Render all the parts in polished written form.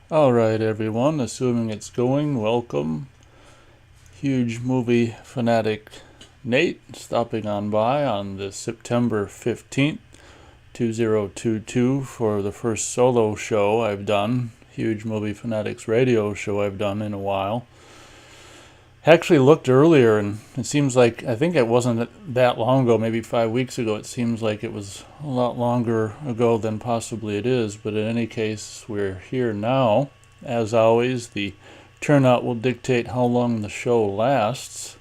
Alright, everyone, assuming it's going, welcome. Huge movie fanatic Nate stopping on by on the September 15th, 2022 for the first solo show I've done. Huge movie fanatics radio show I've done in a while. Actually looked earlier, and it seems like, I think it wasn't that long ago, maybe 5 weeks ago. It seems like it was a lot longer ago than possibly it is, but in any case, we're here now. As always, the turnout will dictate how long the show lasts.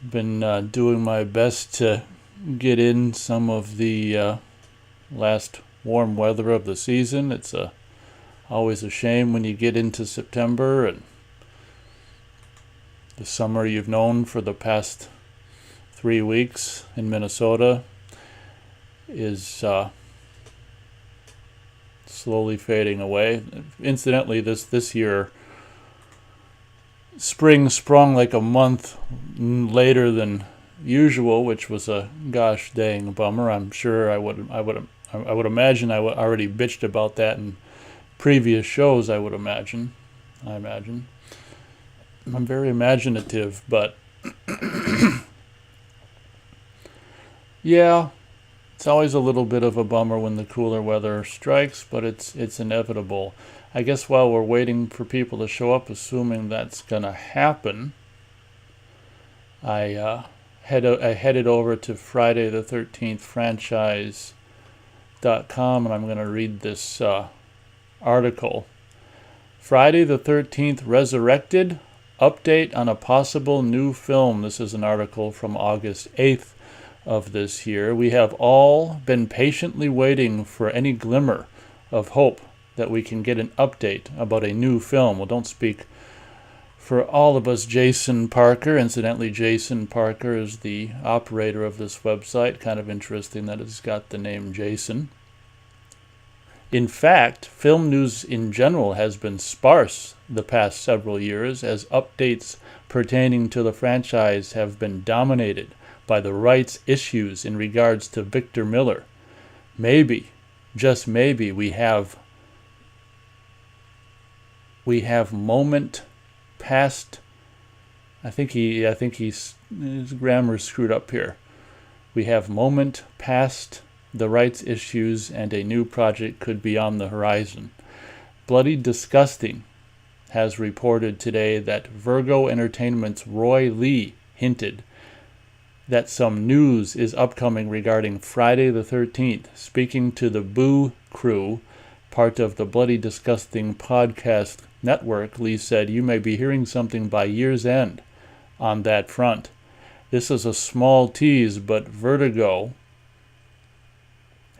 Been doing my best to get in some of the last warm weather of the season. It's always a shame when you get into September and the summer you've known for the past 3 weeks in Minnesota is slowly fading away. Incidentally, this year, spring sprung like a month later than usual, which was a gosh dang bummer. I'm sure I would imagine I already bitched about that in previous shows. I imagine. I'm very imaginative, but yeah, it's always a little bit of a bummer when the cooler weather strikes, but it's inevitable. I guess while we're waiting for people to show up, assuming that's gonna happen, I headed over to Friday the 13th franchise.com, and I'm gonna read this article. Friday the 13th Resurrected. Update on a possible new film. This is an article from August 8th of this year. We have all been patiently waiting for any glimmer of hope that we can get an update about a new film. Well, don't speak for all of us, Jason Parker. Incidentally, Jason Parker is the operator of this website. Kind of interesting that it's got the name Jason. In fact, film news in general has been sparse the past several years, as updates pertaining to the franchise have been dominated by the rights issues in regards to Victor Miller. Maybe, just maybe, we have moment past. I think his grammar's screwed up here. We have moment past the rights issues, and a new project could be on the horizon. Bloody Disgusting has reported today that Virgo Entertainment's Roy Lee hinted that some news is upcoming regarding Friday the 13th. Speaking to the Boo Crew, part of the Bloody Disgusting podcast network, Lee said, "You may be hearing something by year's end on that front. This is a small tease, but Vertigo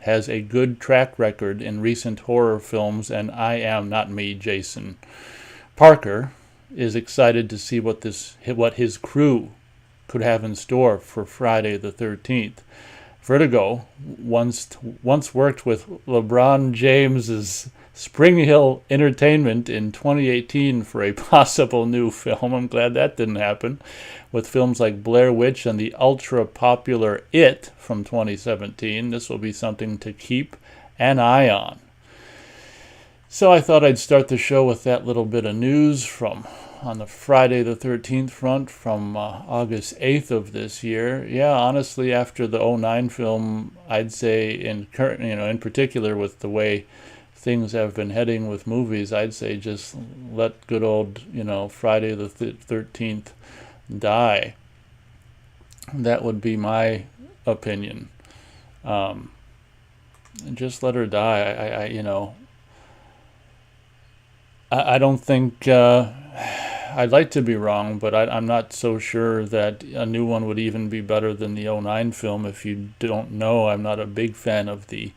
has a good track record in recent horror films, and I am, not me, Jason Parker, is excited to see what his crew could have in store for Friday the 13th. Vertigo once worked with LeBron James's Spring Hill Entertainment in 2018 for a possible new film. I'm glad that didn't happen. With films like Blair Witch and the ultra-popular It from 2017, this will be something to keep an eye on." So I thought I'd start the show with that little bit of news from on the Friday the 13th front from August 8th of this year. Yeah, honestly, after the '09 film, I'd say in particular with the way things have been heading with movies, I'd say just let good old, Friday the 13th die. That would be my opinion. Just let her die. I don't think I'd like to be wrong, but I'm not so sure that a new one would even be better than the '09 film. If you don't know, I'm not a big fan of the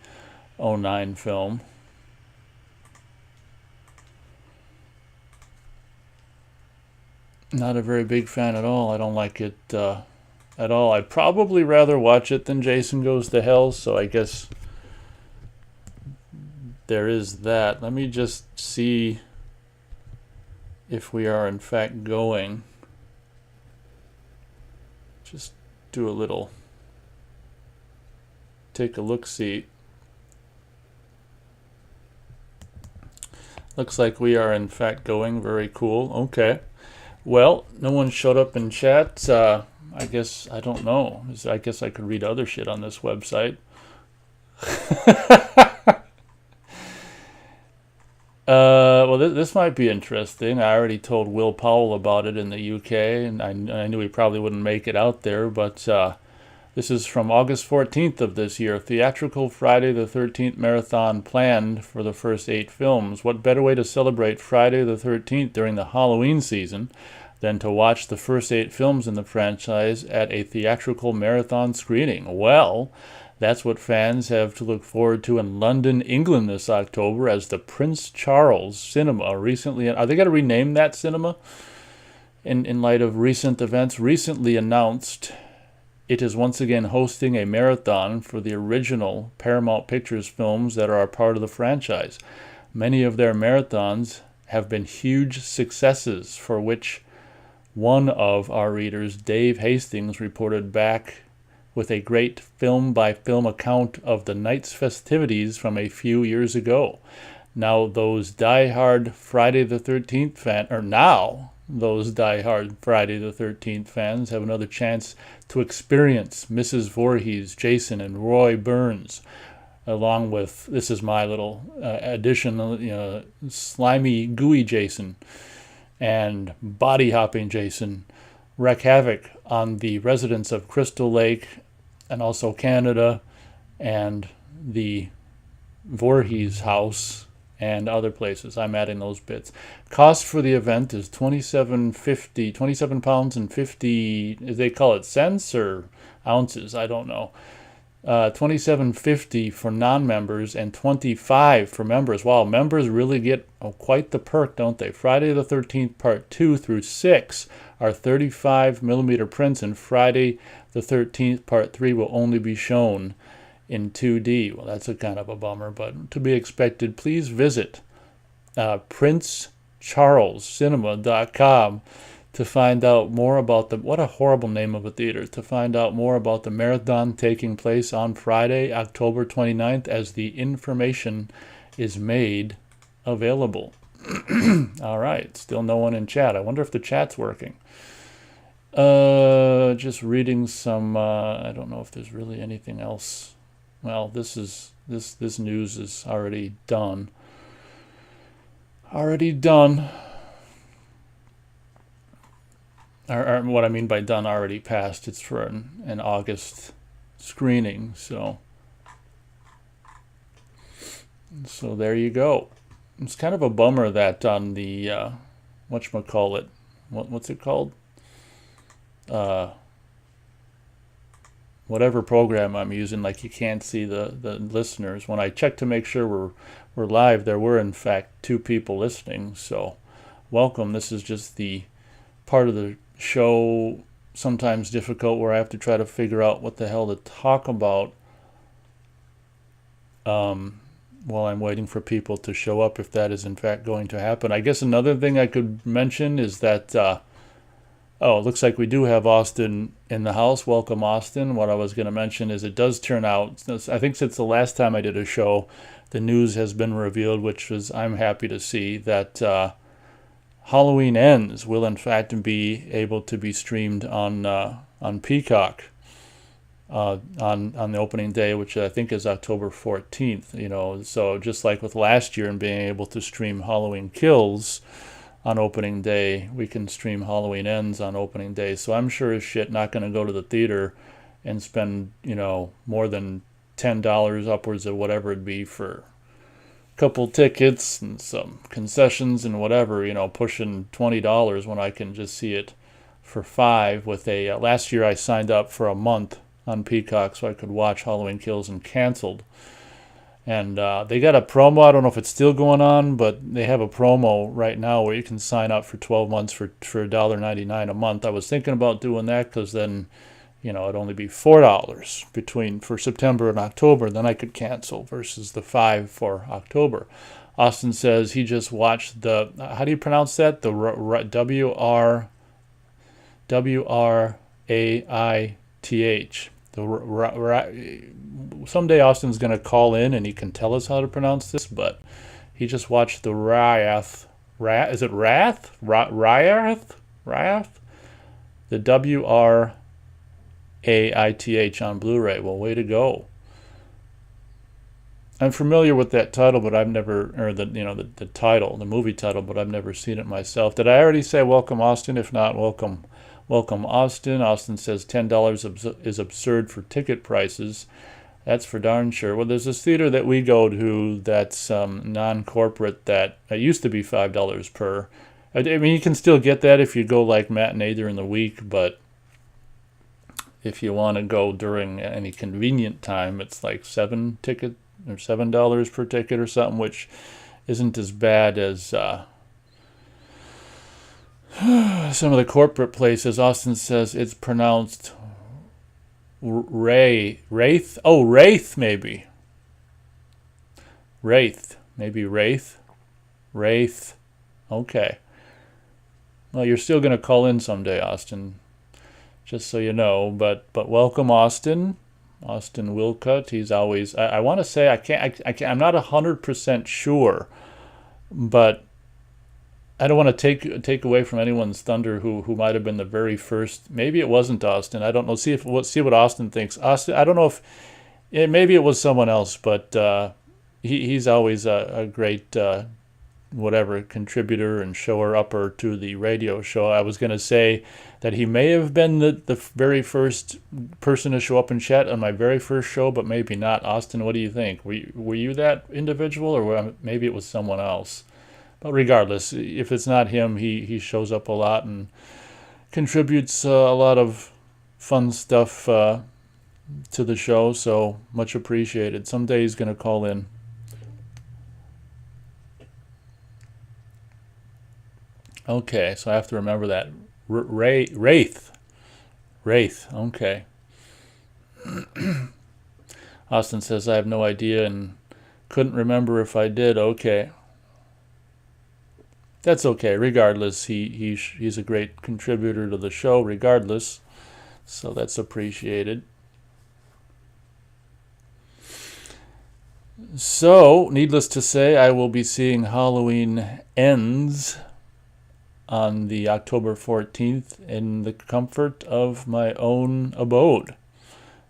'09 film. Not a very big fan at all. I don't like it at all. I'd probably rather watch it than Jason Goes to Hell, so I guess there is that. Let me just see if we are in fact going. Just do a little take a look-see. Looks like we are in fact going. Very cool. Okay. Well, no one showed up in chat. I guess I don't know. I guess I could read other shit on this website. Well, this might be interesting. I already told Will Powell about it in the UK, and I knew he probably wouldn't make it out there, but this is from August 14th of this year. Theatrical Friday the 13th marathon planned for the first 8 films. What better way to celebrate Friday the 13th during the Halloween season than to watch the first 8 films in the franchise at a theatrical marathon screening? Well, that's what fans have to look forward to in London, England this October, as the Prince Charles Cinema recently... Are they going to rename that cinema in light of recent events? Recently announced it is once again hosting a marathon for the original Paramount Pictures films that are a part of the franchise. Many of their marathons have been huge successes, for which one of our readers, Dave Hastings, reported back with a great film-by-film account of the night's festivities from a few years ago. Those die-hard Friday the 13th fans have another chance to experience Mrs. Voorhees, Jason, and Roy Burns, along with, this is my little addition, slimy, gooey Jason and body-hopping Jason wreak havoc on the residents of Crystal Lake and also Canada and the Voorhees house and other places. I'm adding those bits. Cost for the event is £27 and 50, they call it cents or ounces, I don't know. $27.50 for non-members and $25 for members. Wow, members really get quite the perk, don't they? Friday the 13th Part 2 through 6 are 35mm prints, and Friday the 13th Part 3 will only be shown in 2D. Well, that's a kind of a bummer, but to be expected. Please visit PrinceCharlesCinema.com to find out more about what a horrible name of a theater, to find out more about the marathon taking place on Friday, October 29th, as the information is made available. All right, still no one in chat. I wonder if the chat's working. Just reading some, I don't know if there's really anything else. Well, this news is already done. Or what I mean by done, already passed. It's for an August screening, so there you go. It's kind of a bummer that on the whatchamacallit, what's it called? Whatever program I'm using, like you can't see the listeners. When I checked to make sure we're live, there were in fact 2 people listening. So welcome. This is just the part of the show, sometimes difficult, where I have to try to figure out what the hell to talk about while I'm waiting for people to show up, if that is in fact going to happen. I guess another thing I could mention is that it looks like we do have Austin in the house. Welcome, Austin. What I was going to mention is it does turn out, I think since the last time I did a show, the news has been revealed, which I'm happy to see, that Halloween Ends will in fact be able to be streamed on Peacock on the opening day, which I think is October 14th. So just like with last year and being able to stream Halloween Kills on opening day, we can stream Halloween Ends on opening day. So I'm sure as shit not going to go to the theater and spend more than $10 upwards of whatever it'd be for couple tickets and some concessions and whatever, pushing $20 when I can just see it for $5 with a last year I signed up for a month on Peacock so I could watch Halloween Kills and canceled. And they got a promo. I don't know if it's still going on, but they have a promo right now where you can sign up for 12 months for $1.99 a month. I was thinking about doing that because then, it'd only be $4 for September and October. Then I could cancel versus the $5 for October. Austin says he just watched the, how do you pronounce that? The WRAITH. Someday Austin's going to call in and he can tell us how to pronounce this, but he just watched the Wrath. Is it Wrath? Wrath? The WRAITH on Blu-ray. Well, way to go. I'm familiar with that title, but I've never, or the title, the movie title, but I've never seen it myself. Did I already say welcome, Austin? If not, welcome, Austin. Austin says $10 is absurd for ticket prices. That's for darn sure. Well, there's this theater that we go to that's non-corporate that it used to be $5 per. I mean, you can still get that if you go like matinee during the week, but if you want to go during any convenient time, it's like $7 per ticket or something, which isn't as bad as some of the corporate places. Austin says it's pronounced Wraith. Oh, Wraith, maybe. Wraith. Okay. Well, you're still going to call in someday, Austin, just so you know. But welcome, Austin. Austin Wilcutt. He's always. I want to say I can't. I'm not 100% sure, but I don't want to take away from anyone's thunder who might have been the very first. Maybe it wasn't Austin. I don't know. See what Austin thinks. Austin. I don't know if maybe it was someone else, but he's always a great contributor and shower upper to the radio show. I was going to say that he may have been the very first person to show up and chat on my very first show, but maybe not. Austin, what do you think? Were you that individual, or maybe it was someone else? But regardless, if it's not him, he shows up a lot and contributes a lot of fun stuff to the show, so much appreciated. Someday he's going to call in. Okay, so I have to remember that. Wraith. Okay. Austin says, I have no idea and couldn't remember if I did. Okay. That's okay. Regardless, he's a great contributor to the show, regardless. So that's appreciated. So, needless to say, I will be seeing Halloween Ends on the October 14th in the comfort of my own abode.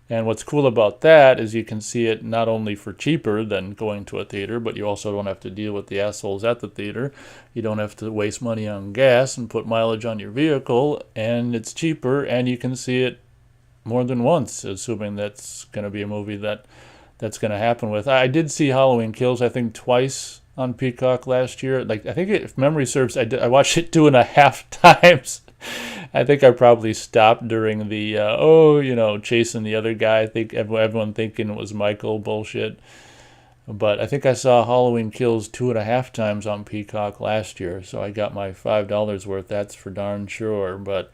And what's cool about that is you can see it not only for cheaper than going to a theater, but you also don't have to deal with the assholes at the theater. You don't have to waste money on gas and put mileage on your vehicle, and it's cheaper, and you can see it more than once, assuming that's going to be a movie that's going to happen with. I did see Halloween Kills, I think, twice on Peacock last year. I think if memory serves, I watched it 2.5 times. I think I probably stopped during the chasing the other guy. I think everyone thinking it was Michael bullshit. But I think I saw Halloween Kills 2.5 times on Peacock last year, so I got my $5 worth. That's for darn sure. But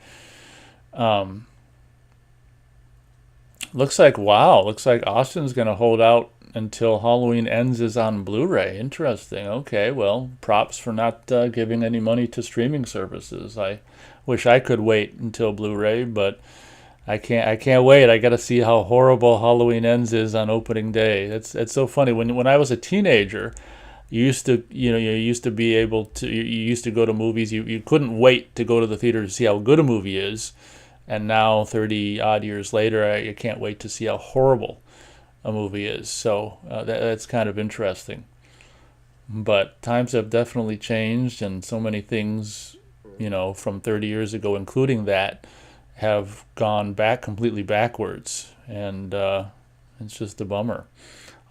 looks like Austin's gonna hold out until Halloween Ends is on Blu-ray. Interesting. Okay, well, props for not giving any money to streaming services. I wish I could wait until Blu-ray, but I can't wait. I got to see how horrible Halloween Ends is on opening day. It's so funny. When I was a teenager, you used to be able to, you used to go to movies. You couldn't wait to go to the theater to see how good a movie is. And now 30 odd years later, I can't wait to see how horrible a movie is. So that's kind of interesting. But times have definitely changed, and so many things, from 30 years ago, including that, have gone completely backwards. And it's just a bummer.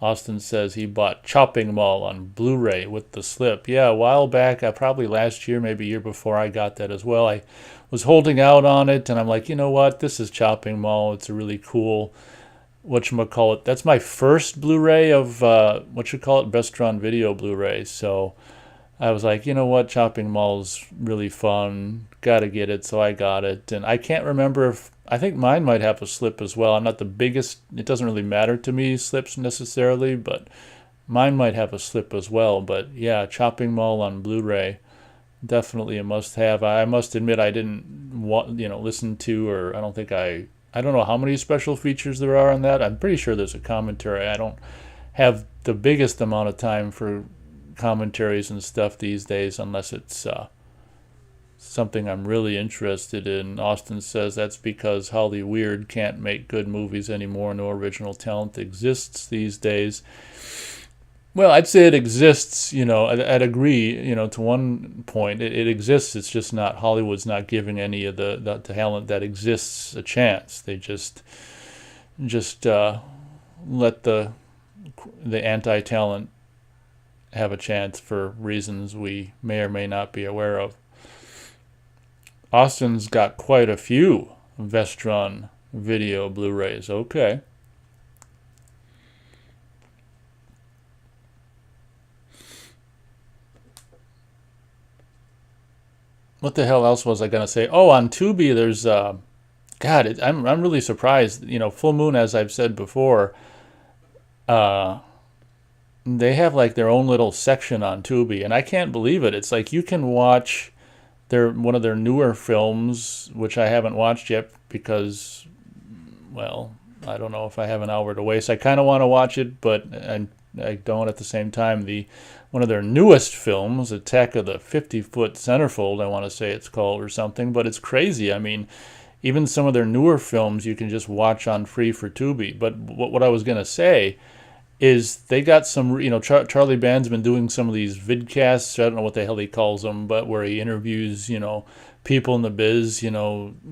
Austin says he bought Chopping Mall on Blu-ray with the slip. Yeah, a while back, probably last year, maybe a year before, I got that as well. I was holding out on it, and I'm like, you know what? This is Chopping Mall. It's a really cool, whatchamacallit. That's my first Blu-ray of, Restaurant Video Blu-ray. So I was like, you know what? Chopping Mall's really fun. Got to get it. So I got it. And I can't remember I think mine might have a slip as well. I'm not the biggest. It doesn't really matter to me, slips necessarily, but mine might have a slip as well. But yeah, Chopping Mall on Blu-ray, definitely a must-have. I must admit I didn't listen to, or I don't know how many special features there are on that. I'm pretty sure there's a commentary. I don't have the biggest amount of time for commentaries and stuff these days unless it's something I'm really interested in. Austin says that's because Holly Weird can't make good movies anymore. No original talent exists these days. Well, I'd say it exists, I'd agree, to one point. It exists, it's just not, Hollywood's not giving any of the talent that exists a chance. They just let the anti-talent have a chance for reasons we may or may not be aware of. Austin's got quite a few Vestron video Blu-rays. Okay. What the hell else was I going to say? Oh, on Tubi, there's, I'm really surprised. Full Moon, as I've said before, they have like their own little section on Tubi, and I can't believe it. It's like you can watch one of their newer films, which I haven't watched yet because, well, I don't know if I have an hour to waste. I kind of want to watch it, but I don't at the same time. One of their newest films, Attack of the 50-Foot Centerfold, I want to say it's called or something, but it's crazy. I mean, even some of their newer films you can just watch on free for Tubi. But what I was going to say is they got some, Charlie Band's been doing some of these vidcasts, I don't know what the hell he calls them, but where he interviews, people in the biz,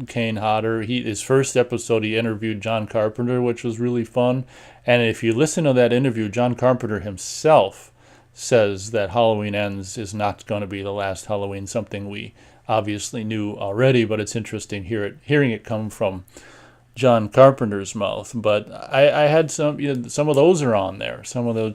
Kane Hodder. His first episode, he interviewed John Carpenter, which was really fun. And if you listen to that interview, John Carpenter himself says that Halloween Ends is not going to be the last Halloween, something we obviously knew already, but it's interesting hearing it come from John Carpenter's mouth. But I had some, some of those are on there. Some of the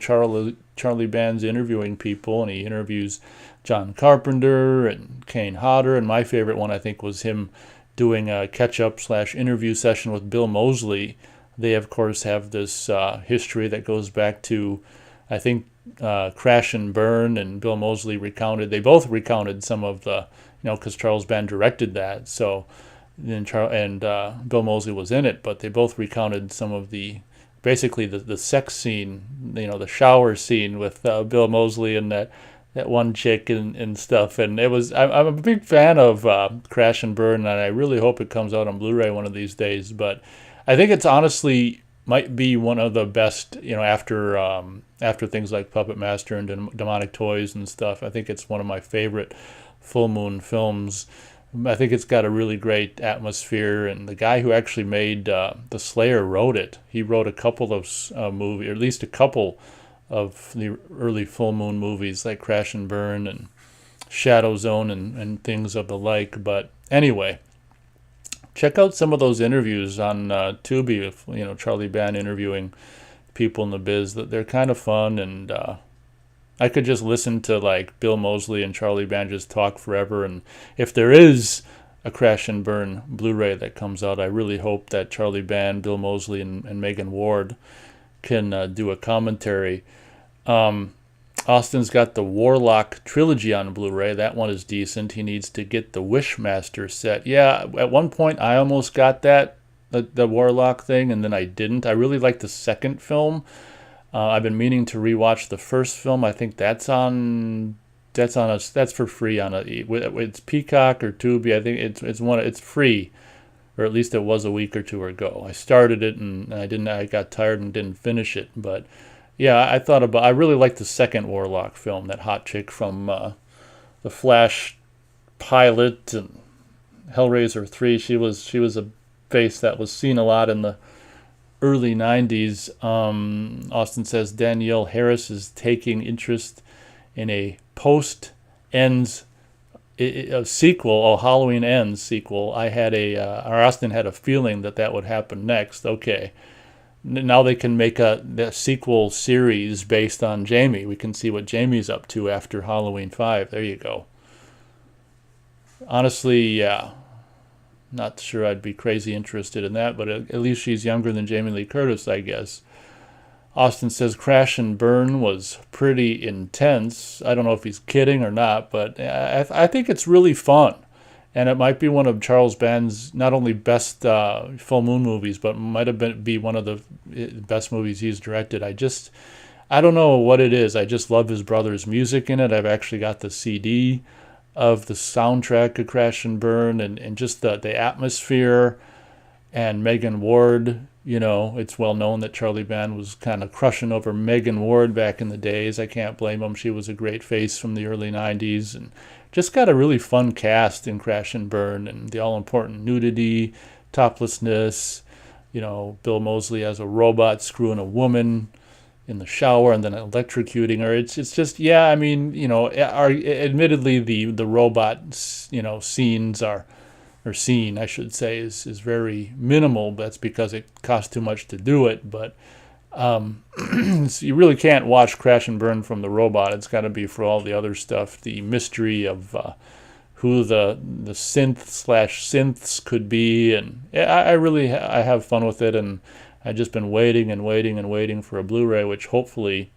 Charlie Band's interviewing people, and he interviews John Carpenter and Kane Hodder, and my favorite one I think was him doing a catch-up/interview session with Bill Moseley. They of course have this history that goes back to, I think, Crash and Burn, and Bill Moseley they both recounted some of the, because Charles Band directed that, so then Bill Moseley was in it, but they both recounted some of basically the sex scene, the shower scene with Bill Moseley and that one chick and stuff, and I'm a big fan of Crash and Burn, and I really hope it comes out on Blu-ray one of these days, but I think it's honestly might be one of the best, after things like Puppet Master and Demonic Toys and stuff. I think it's one of my favorite Full Moon films. I think it's got a really great atmosphere, and the guy who actually made The Slayer wrote it. He wrote a couple of movies, or at least a couple of the early Full Moon movies like Crash and Burn and Shadow Zone and things of the like. But anyway, check out some of those interviews on Tubi with, Charlie Band interviewing people in the biz. They're kind of fun, and I could just listen to like Bill Moseley and Charlie Band just talk forever. And if there is a Crash and Burn Blu-ray that comes out, I really hope that Charlie Band, Bill Moseley, and Megan Ward can do a commentary. Austin's got the Warlock Trilogy on Blu-ray. That one is decent. He needs to get the Wishmaster set. Yeah, at one point I almost got that, the Warlock thing, and then I didn't. I really like the second film. I've been meaning to rewatch the first film. I think that's for free on it's Peacock or Tubi. I think it's free, or at least it was a week or two ago. I started it and I got tired and didn't finish it. But yeah, I really like the second Warlock film, that hot chick from the Flash pilot and Hellraiser 3. She was a face that was seen a lot in the early 90s. Austin says Danielle Harris is taking interest in a post-Ends a sequel, a Halloween Ends sequel. Austin had a feeling that would happen next. Okay. Now they can make the sequel series based on Jamie. We can see what Jamie's up to after Halloween 5. There you go. Honestly, yeah. Not sure I'd be crazy interested in that, but at least she's younger than Jamie Lee Curtis, I guess. Austin says Crash and Burn was pretty intense. I don't know if he's kidding or not, but I think it's really fun. And it might be one of Charles Band's not only best Full Moon movies, but might be one of the best movies he's directed. I don't know what it is. I just love his brother's music in it. I've actually got the CD of the soundtrack of Crash and Burn, and just the atmosphere. And Megan Ward, it's well known that Charlie Band was kind of crushing over Megan Ward back in the days. I can't blame him. She was a great face from the early 90s, and just got a really fun cast in Crash and Burn, and the all-important nudity, toplessness, Bill Moseley as a robot screwing a woman in the shower and then electrocuting her. It's just, yeah, I mean, admittedly the robot, scenes or scene, I should say, is very minimal. That's because it costs too much to do it. But you really can't watch Crash and Burn from the robot. It's got to be for all the other stuff, the mystery of who the synths could be, and I have fun with it, and I've just been waiting for a Blu-ray, which hopefully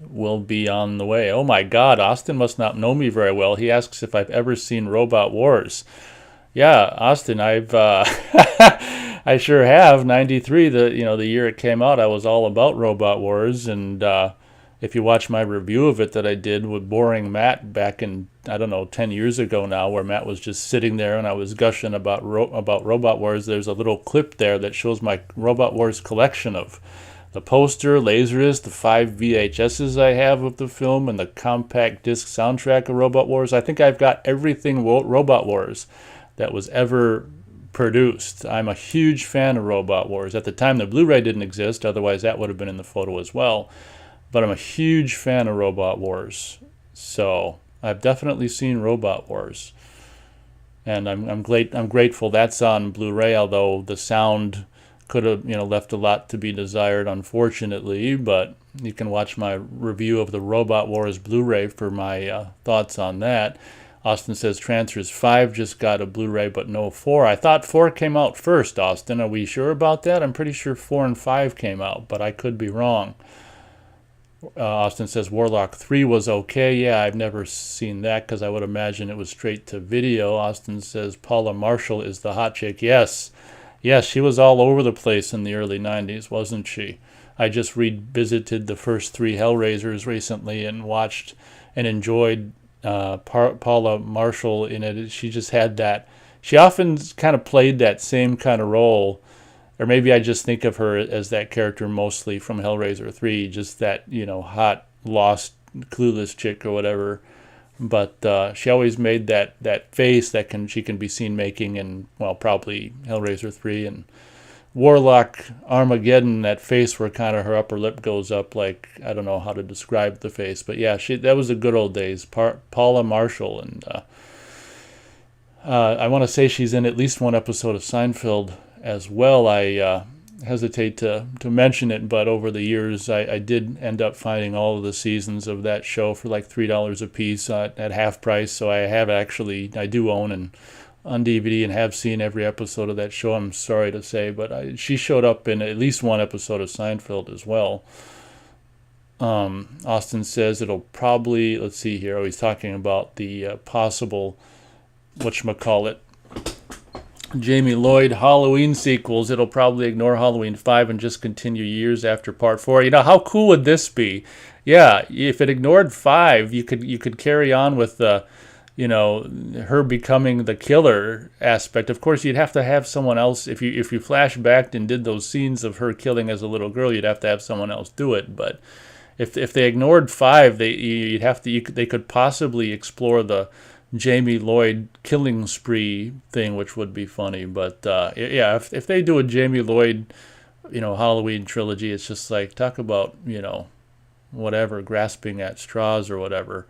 will be on the way. Oh my God, Austin must not know me very well. He asks if I've ever seen Robot Wars. Yeah, Austin, I've I sure have. 93, the year it came out, I was all about Robot Wars, and if you watch my review of it that I did with Boring Matt back in, 10 years ago now, where Matt was just sitting there and I was gushing about Robot Wars, there's a little clip there that shows my Robot Wars collection of the poster, Laserdisc, the 5 VHSs I have of the film, and the compact disc soundtrack of Robot Wars. I think I've got everything Robot Wars that was ever produced. I'm a huge fan of Robot Wars. At the time, the Blu-ray didn't exist, otherwise that would have been in the photo as well. But I'm a huge fan of Robot Wars. So I've definitely seen Robot Wars. And I'm grateful that's on Blu-ray, although the sound could have left a lot to be desired, unfortunately. But you can watch my review of the Robot Wars Blu-ray for my thoughts on that. Austin says Trancers 5 just got a Blu-ray but no 4. I thought 4 came out first, Austin. Are we sure about that? I'm pretty sure 4 and 5 came out, but I could be wrong. Austin says Warlock 3 was okay. Yeah, I've never seen that because I would imagine it was straight to video. Austin says Paula Marshall is the hot chick. Yes, she was all over the place in the early 90s, wasn't she? I just revisited the first 3 Hellraisers recently and watched and enjoyed Paula Marshall in it. She just had that. She often kind of played that same kind of role, or maybe I just think of her as that character mostly from Hellraiser 3, just that, hot, lost, clueless chick or whatever. But she always made that face that she can be seen making in, probably Hellraiser 3 and Warlock Armageddon, that face where kind of her upper lip goes up, like, I don't know how to describe the face. But yeah, that was the good old days. Paula Marshall. And I want to say she's in at least one episode of Seinfeld as well. I hesitate to mention it, but over the years I did end up finding all of the seasons of that show for like $3 a piece at half price. So I do own and on DVD and have seen every episode of that show, I'm sorry to say, but she showed up in at least one episode of Seinfeld as well. Austin says it'll probably, let's see here, he's talking about the possible, whatchamacallit, Jamie Lloyd Halloween sequels. It'll probably ignore Halloween 5 and just continue years after Part 4. How cool would this be? Yeah, if it ignored 5, you could carry on with the, her becoming the killer aspect. Of course, you'd have to have someone else. If you flash back and did those scenes of her killing as a little girl, you'd have to have someone else do it. But if they ignored 5, they could possibly explore the Jamie Lloyd killing spree thing, which would be funny. But if they do a Jamie Lloyd, Halloween trilogy, it's just like, talk about, whatever, grasping at straws or whatever.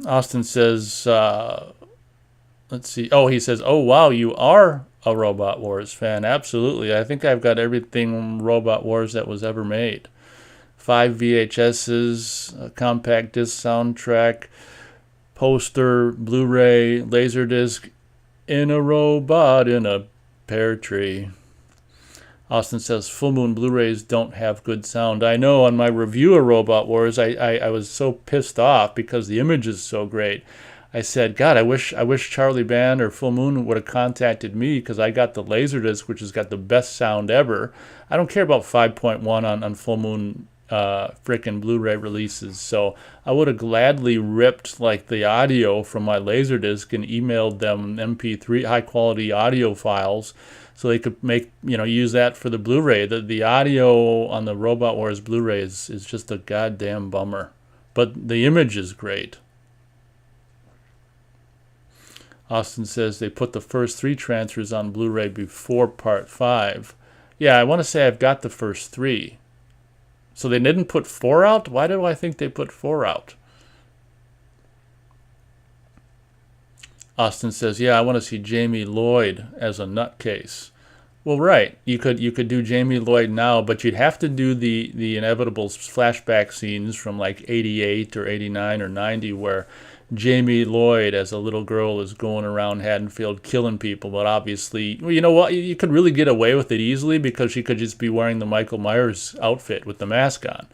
Austin says, let's see. Oh, he says, oh, wow, you are a Robot Wars fan. Absolutely. I think I've got everything Robot Wars that was ever made. 5 VHSs, a compact disc soundtrack, poster, Blu-ray, Laserdisc, in a robot in a pear tree. Austin says Full Moon Blu-rays don't have good sound. I know, on my review of Robot Wars, I was so pissed off because the image is so great. I said, God, I wish Charlie Band or Full Moon would have contacted me, because I got the Laserdisc, which has got the best sound ever. I don't care about 5.1 on Full Moon frickin' Blu-ray releases. So I would have gladly ripped like the audio from my Laserdisc and emailed them MP3 high quality audio files, so they could use that for the Blu-ray. The audio on the Robot Wars Blu-ray is just a goddamn bummer, but the image is great. Austin says they put the first 3 transfers on Blu-ray before Part 5. Yeah, I want to say I've got the first 3. So they didn't put 4 out? Why do I think they put 4 out? Austin says, yeah, I want to see Jamie Lloyd as a nutcase. Well, right. You could do Jamie Lloyd now, but you'd have to do the inevitable flashback scenes from like 88 or 89 or 90 where Jamie Lloyd as a little girl is going around Haddonfield killing people. But obviously, well, you know what? You could really get away with it easily because she could just be wearing the Michael Myers outfit with the mask on.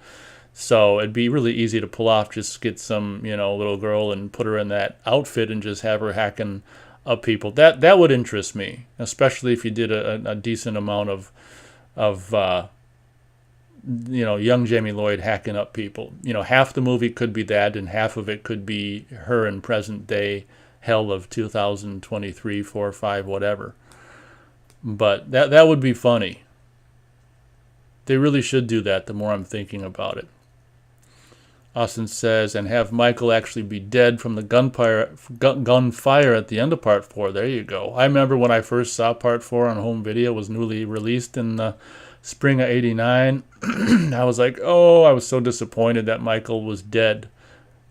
So it'd be really easy to pull off. Just get some, little girl and put her in that outfit and just have her hacking up people. That would interest me, especially if you did a decent amount of young Jamie Lloyd hacking up people. Half the movie could be that, and half of it could be her in present day hell of 2023, 4, 5, whatever. But that would be funny. They really should do that, the more I'm thinking about it. Austin says, and have Michael actually be dead from the gunfire at the end of Part 4. There you go. I remember when I first saw Part 4 on home video, it was newly released in the spring of 89. I was like, I was so disappointed that Michael was dead.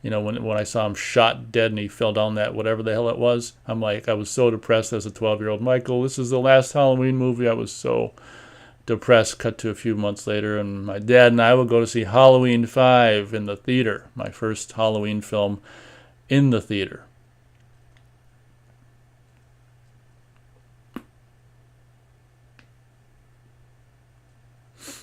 When I saw him shot dead and he fell down that whatever the hell it was. I'm like, I was so depressed as a 12-year-old. Michael, this is the last Halloween movie. I was so depressed. Cut to a few months later, and my dad and I would go to see Halloween 5 in the theater. My first Halloween film in the theater.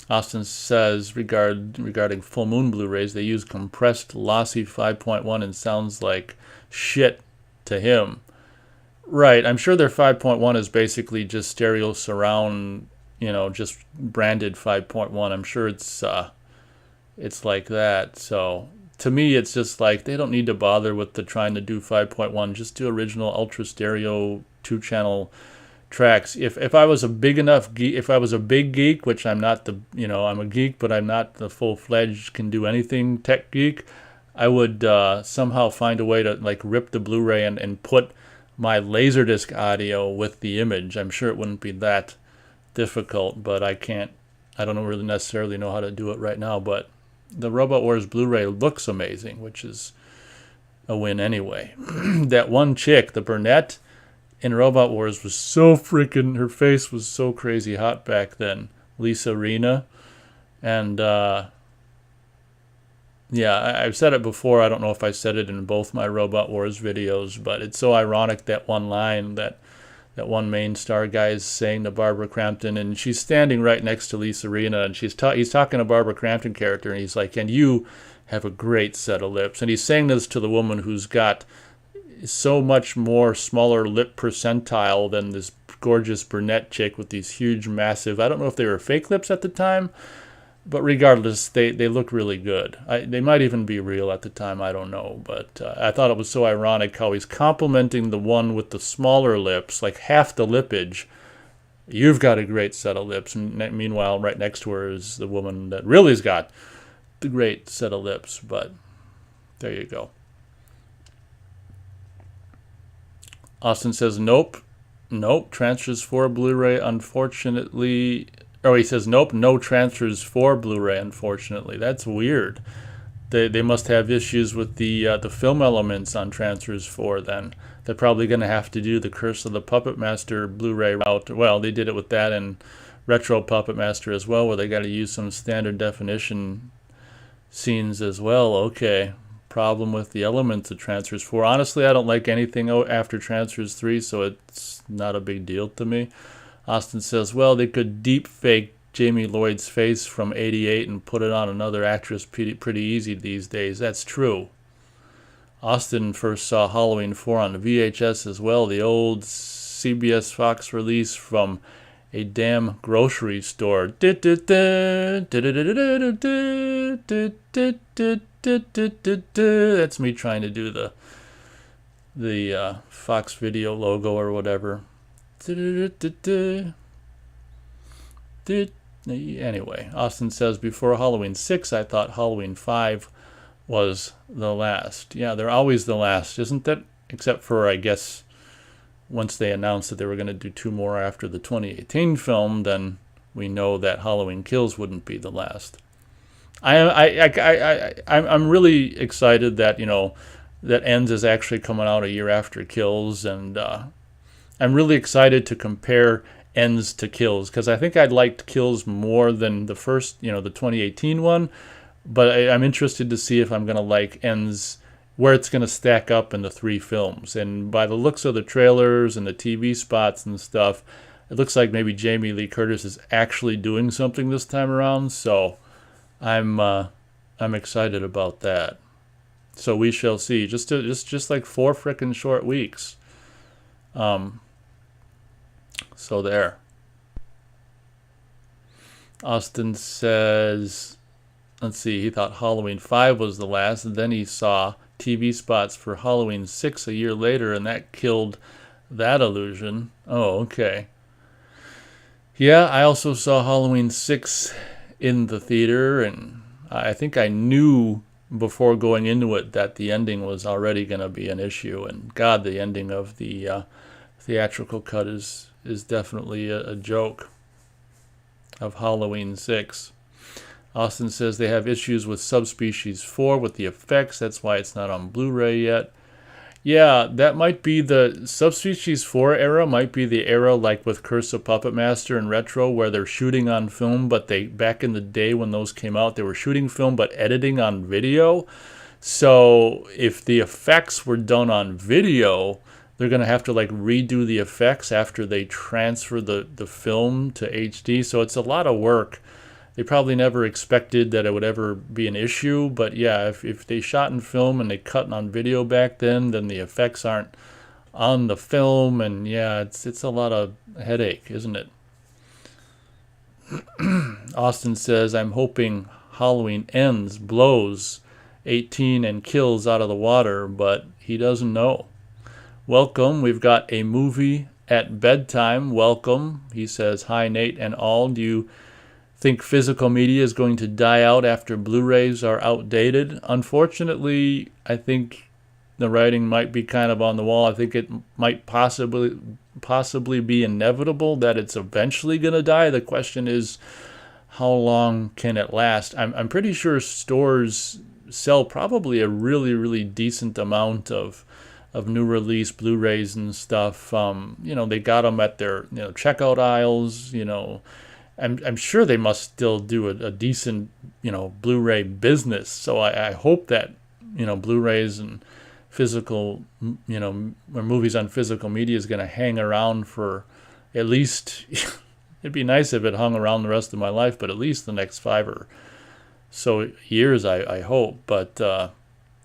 Austin says regarding Full Moon Blu-rays, they use compressed lossy 5.1 and sounds like shit to him. Right, I'm sure their 5.1 is basically just stereo surround, just branded 5.1. I'm sure it's like that. So to me, it's just like they don't need to bother with the trying to do 5.1. Just do original ultra stereo 2-channel tracks. If I was a big enough geek, if I was a big geek, which I'm not I'm a geek, but I'm not the full-fledged can do anything tech geek, I would somehow find a way to like rip the Blu-ray and put my Laserdisc audio with the image. I'm sure it wouldn't be that difficult, but I don't really necessarily know how to do it right now. But the Robot Wars Blu-ray looks amazing, which is a win anyway. That one chick, the brunette in Robot Wars, was so freaking, her face was so crazy hot back then. Lisa Rinna. And I've said it before. I don't know if I said it in both my Robot Wars videos, but it's so ironic, that one line that one main star guy is saying to Barbara Crampton, and she's standing right next to Lisa Rinna, and he's talking to Barbara Crampton character, and he's like, and you have a great set of lips. And he's saying this to the woman who's got so much more smaller lip percentile than this gorgeous brunette chick with these huge, massive, I don't know if they were fake lips at the time, but regardless, they look really good. They might even be real at the time, I don't know. But I thought it was so ironic how he's complimenting the one with the smaller lips, like half the lippage. You've got a great set of lips. And meanwhile, right next to her is the woman that really's got the great set of lips. But there you go. Austin says, nope, transfers for Blu-ray, unfortunately. He says, nope, no transfers for Blu-ray, unfortunately. That's weird. They must have issues with the film elements on transfers 4 then. They're probably going to have to do the Curse of the Puppet Master Blu-ray route. Well, they did it with that and Retro Puppet Master as well, where they got to use some standard definition scenes as well. Okay, problem with the elements of transfers 4. Honestly, I don't like anything after transfers 3, so it's not a big deal to me. Austin says, well, they could deep fake Jamie Lloyd's face from 88 and put it on another actress pretty easy these days. That's true. Austin first saw Halloween 4 on VHS as well, the old CBS Fox release from a damn grocery store. That's me trying to do the Fox Video logo or whatever. Anyway, Austin says, before Halloween 6, I thought Halloween 5 was the last. Yeah, they're always the last, isn't it? Except for, I guess, once they announced that they were going to do 2 more after the 2018 film, then we know that Halloween Kills wouldn't be the last. I'm really excited that, that Ends is actually coming out a year after Kills, and I'm really excited to compare Ends to Kills, because I think I liked Kills more than the first, the 2018 one, but I'm interested to see if I'm going to like Ends, where it's going to stack up in the 3 films. And by the looks of the trailers and the TV spots and stuff, it looks like maybe Jamie Lee Curtis is actually doing something this time around, so I'm excited about that. So we shall see. Just like 4 frickin' short weeks. So there. Austin says, let's see, he thought Halloween 5 was the last, and then he saw TV spots for Halloween 6 a year later, and that killed that illusion. Oh, okay. Yeah, I also saw Halloween 6 in the theater, and I think I knew before going into it that the ending was already going to be an issue, and God, the ending of the theatrical cut is definitely a joke of Halloween 6. Austin says they have issues with Subspecies 4 with the effects. That's why it's not on Blu-ray yet. Yeah, that might be the Subspecies 4 era, might be the era like with Curse of Puppet Master and Retro, where they're shooting on film, but back in the day when those came out, they were shooting film but editing on video. So if the effects were done on video, they're going to have to redo the effects after they transfer the film to HD. So it's a lot of work. They probably never expected that it would ever be an issue, but yeah, if they shot in film and they cut on video back then the effects aren't on the film, and yeah, it's a lot of headache, isn't it? Austin says, I'm hoping Halloween Ends blows 18 and Kills out of the water, but he doesn't know. Welcome, we've got a movie at bedtime. Welcome. He says, hi Nate and all. Do you think physical media is going to die out after Blu-rays are outdated? Unfortunately, I think the writing might be kind of on the wall. I think it might possibly be inevitable that it's eventually going to die. The question is, how long can it last? I'm pretty sure stores sell probably a really, really decent amount of new release Blu-rays and stuff. They got them at their checkout aisles. I'm sure they must still do a decent, Blu-ray business. So I hope that, Blu-rays and physical, or movies on physical media is going to hang around for at least, it'd be nice if it hung around the rest of my life, but at least the next 5 or so years, I hope. But,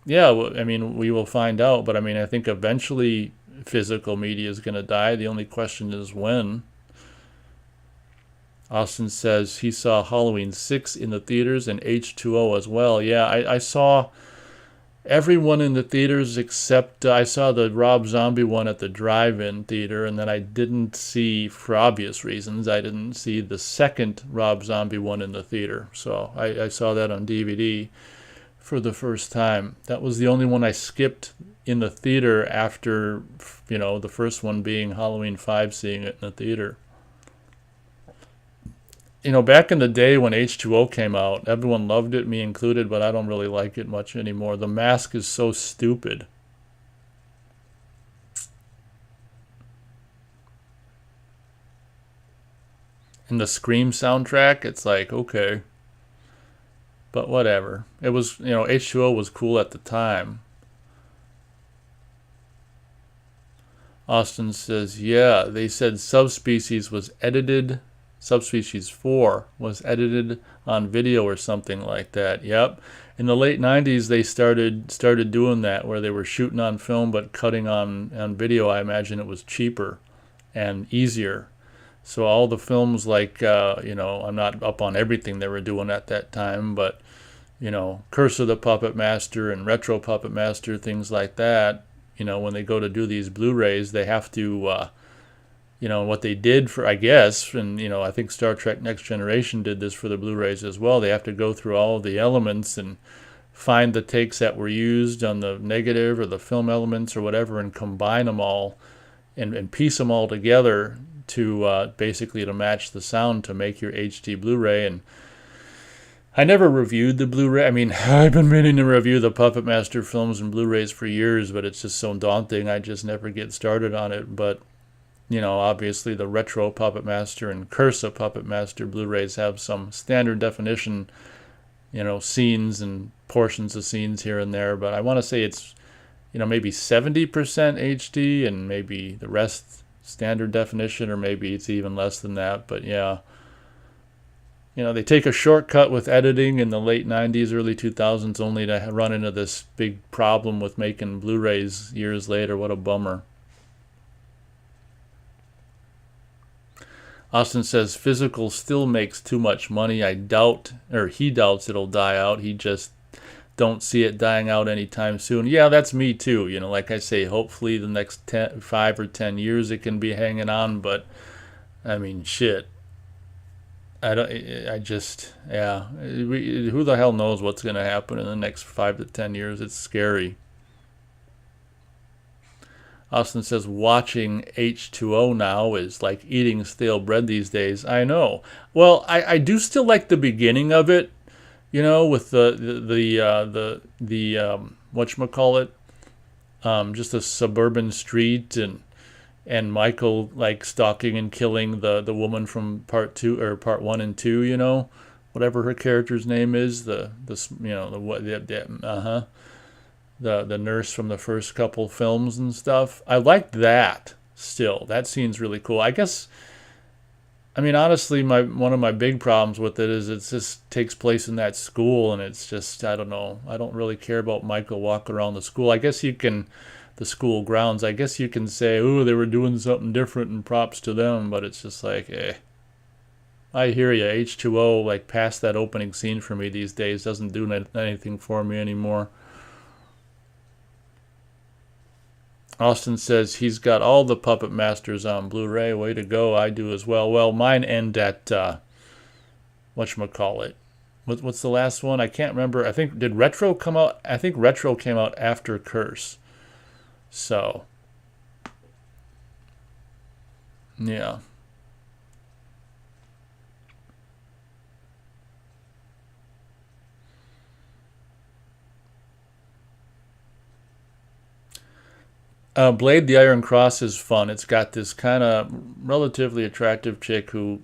yeah, we will find out. But, I think eventually physical media is going to die. The only question is when. Austin says he saw Halloween 6 in the theaters and H2O as well. Yeah, I saw everyone in the theaters except I saw the Rob Zombie one at the drive-in theater, and then I didn't see, for obvious reasons, I didn't see the second Rob Zombie one in the theater. So I saw that on DVD for the first time. That was the only one I skipped in the theater after, the first one being Halloween 5, seeing it in the theater. Back in the day when H2O came out, everyone loved it, me included, but I don't really like it much anymore. The mask is so stupid. And the Scream soundtrack, it's like, okay. But whatever. It was, H2O was cool at the time. Austin says, yeah, they said Subspecies was edited Subspecies 4 was edited on video or something like that. Yep. In the late 90s, they started doing that, where they were shooting on film but cutting on video. I imagine it was cheaper and easier. So all the films, like, I'm not up on everything they were doing at that time, but, Curse of the Puppet Master and Retro Puppet Master, things like that, when they go to do these Blu-rays, they have to, what they did for, I guess, and, I think Star Trek Next Generation did this for the Blu-rays as well. They have to go through all of the elements and find the takes that were used on the negative or the film elements or whatever, and combine them all and piece them all together to basically to match the sound to make your HD Blu-ray. And I never reviewed the Blu-ray. I mean, I've been meaning to review the Puppet Master films and Blu-rays for years, but it's just so daunting. I just never get started on it. But, obviously the Retro Puppet Master and Curse of Puppet Master Blu-rays have some standard definition, scenes and portions of scenes here and there. But I want to say it's, maybe 70% HD and maybe the rest standard definition, or maybe it's even less than that. But yeah, they take a shortcut with editing in the late 90s, early 2000s, only to run into this big problem with making Blu-rays years later. What a bummer. Austin says physical still makes too much money. He doubts it'll die out. He just don't see it dying out anytime soon. Yeah, that's me too. Like I say, hopefully the next 5 or 10 years it can be hanging on. But I mean, shit. Who the hell knows what's going to happen in the next 5 to 10 years? It's scary. Austin says watching H2O now is like eating stale bread these days. I know. Well, I do still like the beginning of it. With the whatchamacallit, just a suburban street and Michael like stalking and killing the woman from part 2 or part 1 and 2, whatever her character's name is, the nurse from the first couple films and stuff. I liked that still. That scene's really cool. I guess, I mean, honestly, one of my big problems with it is it just takes place in that school, and it's just, I don't know. I don't really care about Michael walking around the school. I guess the school grounds, I guess you can say, ooh, they were doing something different and props to them, but it's just like, I hear you. H2O, like, past that opening scene for me these days, doesn't do anything for me anymore. Austin says he's got all the Puppet Masters on Blu-ray. Way to go. I do as well. Well, mine end at, whatchamacallit. What's the last one? I can't remember. I think, did Retro come out? I think Retro came out after Curse. So, yeah. Blade the Iron Cross is fun. It's got this kind of relatively attractive chick who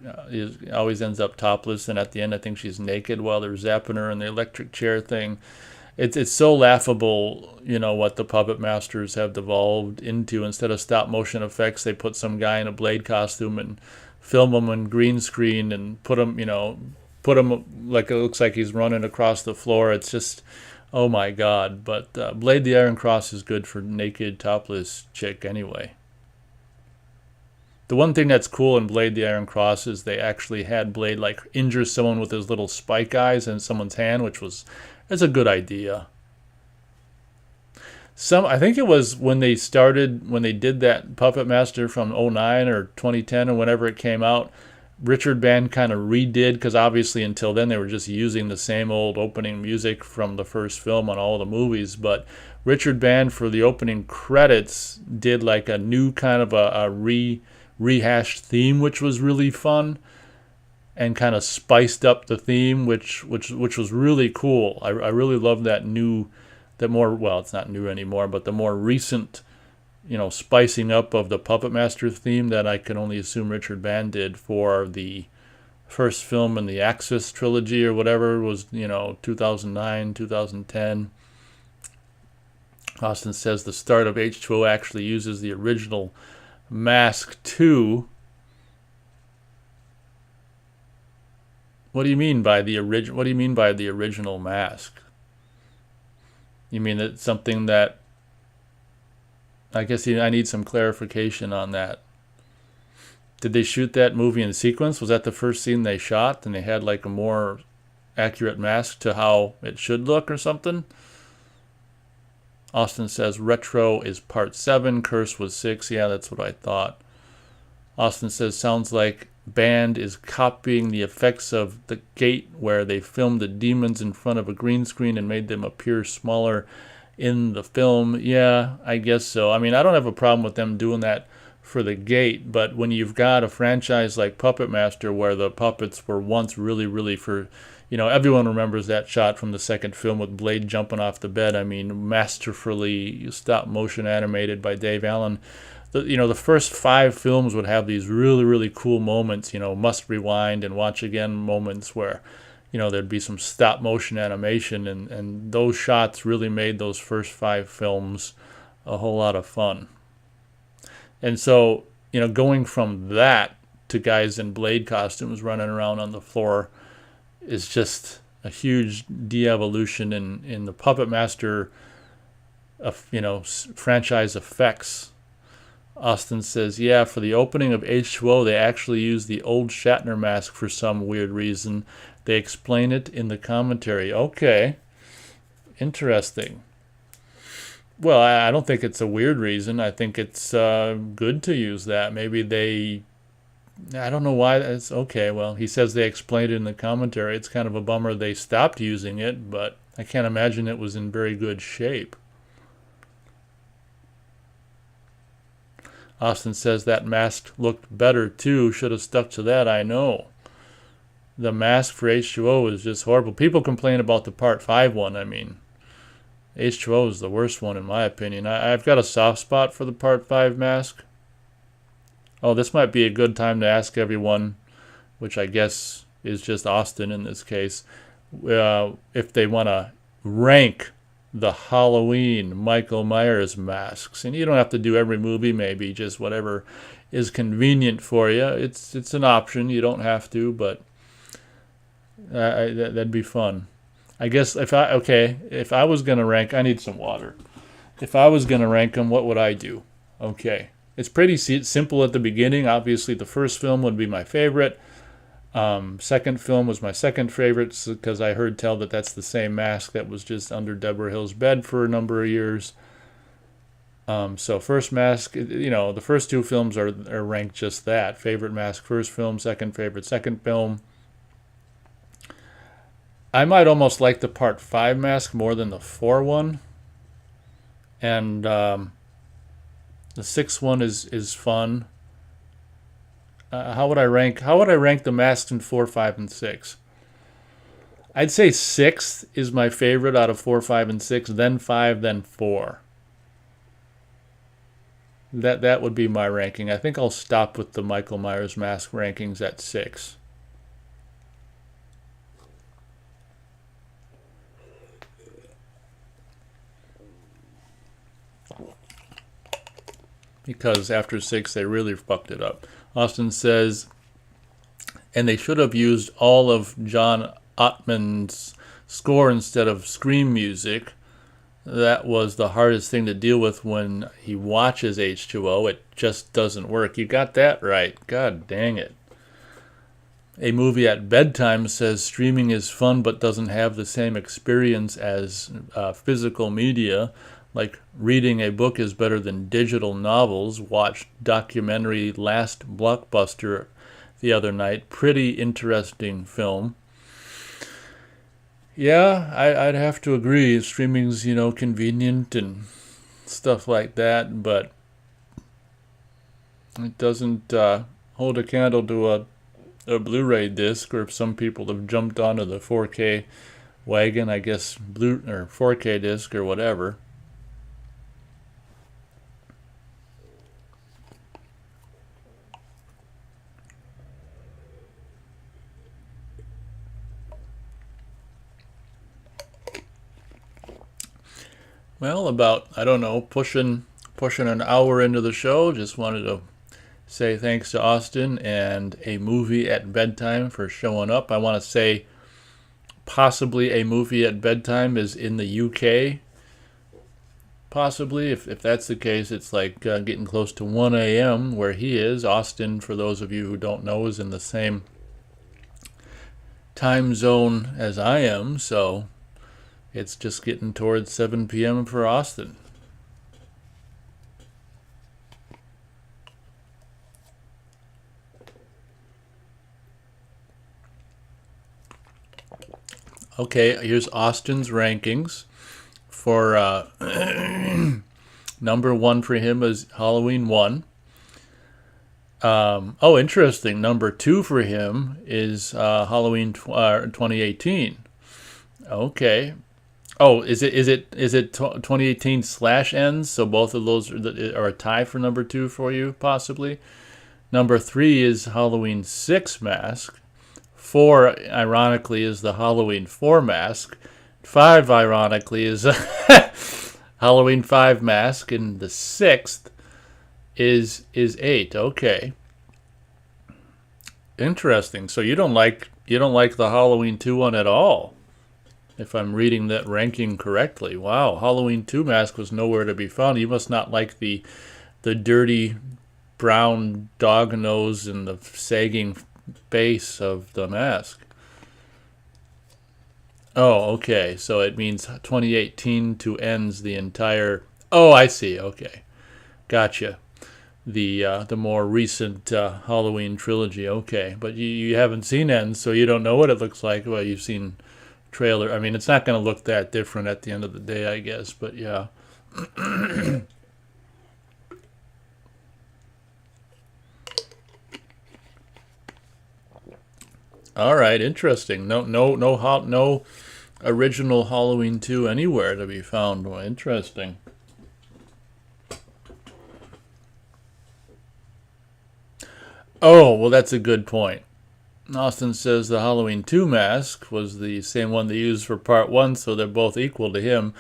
always ends up topless, and at the end I think she's naked while they're zapping her in the electric chair thing. It's so laughable, what the Puppet Masters have devolved into. Instead of stop motion effects, they put some guy in a Blade costume and film him on green screen and put him like it looks like he's running across the floor. It's just, oh my God. But Blade the Iron Cross is good for naked, topless chick anyway. The one thing that's cool in Blade the Iron Cross is they actually had Blade like injure someone with his little spike eyes in someone's hand, it's a good idea. I think it was when they did that Puppet Master from 2009 or 2010 or whenever it came out, Richard Band kind of redid, because obviously until then they were just using the same old opening music from the first film on all the movies. But Richard Band, for the opening credits, did like a new kind of a rehashed theme, which was really fun, and kind of spiced up the theme, which was really cool. I really love that it's not new anymore, but the more recent, spicing up of the Puppet Master theme that I can only assume Richard Band did for the first film in the Axis trilogy or whatever was, 2009, 2010. Austin says the start of H2O actually uses the original Mask 2. What do you mean by the original? What do you mean by the original mask? You mean that something that? I guess I need some clarification on that. Did they shoot that movie in sequence? Was that the first scene they shot, and they had like a more accurate mask to how it should look, or something? Austin says Retro is part 7, Curse was 6. Yeah, that's what I thought. Austin says sounds like band is copying the effects of The Gate, where they filmed the demons in front of a green screen and made them appear smaller in the film. Yeah, I guess so. I mean, I don't have a problem with them doing that for The Gate, but when you've got a franchise like Puppet Master where the puppets were once really for, everyone remembers that shot from the second film with Blade jumping off the bed. I mean, masterfully stop motion animated by Dave Allen. The first 5 films would have these really cool moments, must rewind and watch again moments where, there'd be some stop motion animation, and those shots really made those first 5 films a whole lot of fun. And so, going from that to guys in Blade costumes running around on the floor is just a huge de-evolution in the Puppet Master franchise effects. Austin says, yeah, for the opening of H2O, they actually used the old Shatner mask for some weird reason. They explain it in the commentary. Okay. Interesting. Well, I don't think it's a weird reason. I think it's good to use that. Maybe I don't know why. It's okay. Well, he says they explained it in the commentary. It's kind of a bummer they stopped using it, but I can't imagine it was in very good shape. Austin says that mask looked better too. Should have stuck to that, I know. The mask for H2O is just horrible. People complain about the Part 5 one. I mean, H2O is the worst one in my opinion. I've got a soft spot for the Part 5 mask. Oh, this might be a good time to ask everyone, which I guess is just Austin in this case, if they want to rank the Halloween Michael Myers masks. And you don't have to do every movie, maybe just whatever is convenient for you. It's an option. You don't have to, but that'd be fun. I guess if I was going to rank, I need some water. If I was going to rank them, what would I do? Okay. It's pretty simple at the beginning. Obviously, the first film would be my favorite. Second film was my second favorite because I heard tell that that's the same mask that was just under Deborah Hill's bed for a number of years. So first mask, the first 2 films are ranked just that. Favorite mask, first film, second favorite, second film. I might almost like the Part 5 mask more than the 4 one. And the 6th one is fun. How would I rank the masks in 4, 5, and 6? I'd say 6th is my favorite out of 4, 5, and 6, then 5, then 4. That would be my ranking. I think I'll stop with the Michael Myers mask rankings at 6. Because after 6, they really fucked it up. Austin says, and they should have used all of John Ottman's score instead of Scream music. That was the hardest thing to deal with when he watches H2O. It just doesn't work. You got that right. God dang it. A Movie at Bedtime says streaming is fun but doesn't have the same experience as physical media. Like reading a book is better than digital novels. Watched documentary Last Blockbuster the other night. Pretty interesting film. Yeah, I'd have to agree. Streaming's, convenient and stuff like that, but it doesn't hold a candle to a Blu-ray disc, or if some people have jumped onto the 4K wagon, I guess, or 4K disc or whatever. Well, about, I don't know, pushing an hour into the show. Just wanted to say thanks to Austin and A Movie at Bedtime for showing up. I want to say possibly A Movie at Bedtime is in the UK. Possibly, if that's the case, it's like getting close to 1 a.m. where he is. Austin, for those of you who don't know, is in the same time zone as I am, so it's just getting towards 7 p.m. for Austin. Okay, here's Austin's rankings. For number 1 for him is Halloween 1. Oh, interesting. Number 2 for him is Halloween 2018. Okay. Oh, is it 2018 slash ends? So both of those are a tie for number 2 for you, possibly. Number 3 is Halloween 6 mask. 4, ironically, is the Halloween 4 mask. 5, ironically, is Halloween 5 mask, and the 6th is 8. Okay, interesting. So you don't like the Halloween 2 one at all, if I'm reading that ranking correctly. Wow, Halloween 2 mask was nowhere to be found. You must not like the dirty brown dog nose and the sagging base of the mask. Oh, okay. So it means 2018 to ends the entire. Oh, I see. Okay, gotcha. The more recent Halloween trilogy. Okay, but you haven't seen ends, so you don't know what it looks like. Well, you've seen trailer. I mean, it's not going to look that different at the end of the day, I guess. But yeah. All right, interesting. No original Halloween 2 anywhere to be found. Well, interesting. Oh, well, that's a good point. Austin says the Halloween 2 mask was the same one they used for part 1, so they're both equal to him.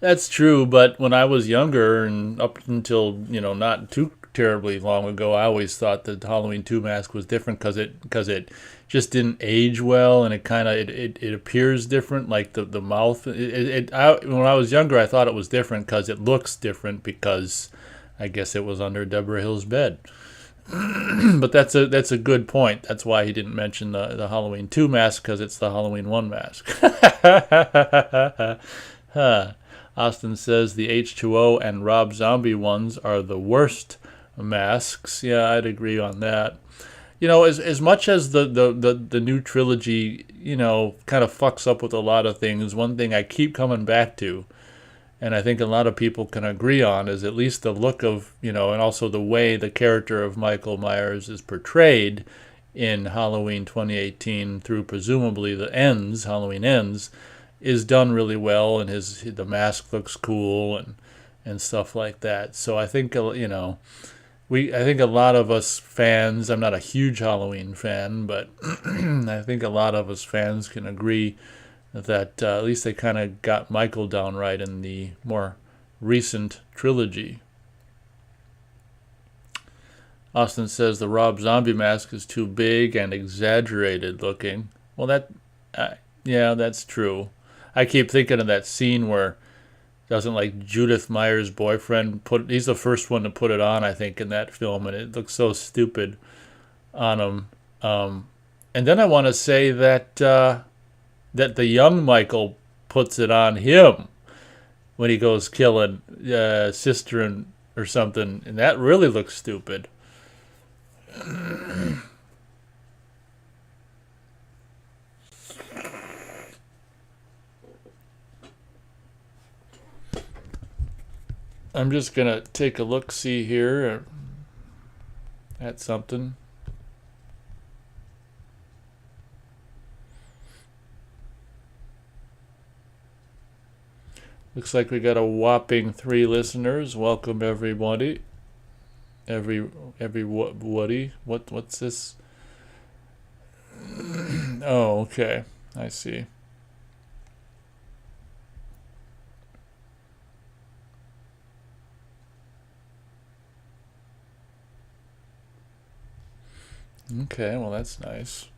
That's true, but when I was younger and up until, not too terribly long ago, I always thought that the Halloween 2 mask was different because it just didn't age well, and it appears different, like the mouth. When I was younger, I thought it was different because it looks different, because I guess it was under Deborah Hill's bed. But that's a good point. That's why he didn't mention the Halloween 2 mask, because it's the Halloween 1 mask. Huh. Austin says the H2O and Rob Zombie ones are the worst masks. Yeah, I'd agree on that. As much as the new trilogy, kind of fucks up with a lot of things, one thing I keep coming back to, and I think a lot of people can agree on, is at least the look of, and also the way the character of Michael Myers is portrayed in Halloween 2018 through presumably the ends, Halloween ends, is done really well, and the mask looks cool and stuff like that. So I think, I think a lot of us fans, I'm not a huge Halloween fan, but I think a lot of us fans can agree that at least they kind of got Michael down right in the more recent trilogy. Austin says the Rob Zombie mask is too big and exaggerated looking. Well, yeah, that's true. I keep thinking of that scene where doesn't like Judith Meyer's boyfriend he's the first one to put it on, I think, in that film, and it looks so stupid on him. And then I want to say that the young Michael puts it on him when he goes killing sister or something, and that really looks stupid. I'm just gonna take a look-see here at something. Looks like we got a whopping 3 listeners. Welcome everybody. Everybody. What's this? Oh, okay. I see. Okay, well, that's nice.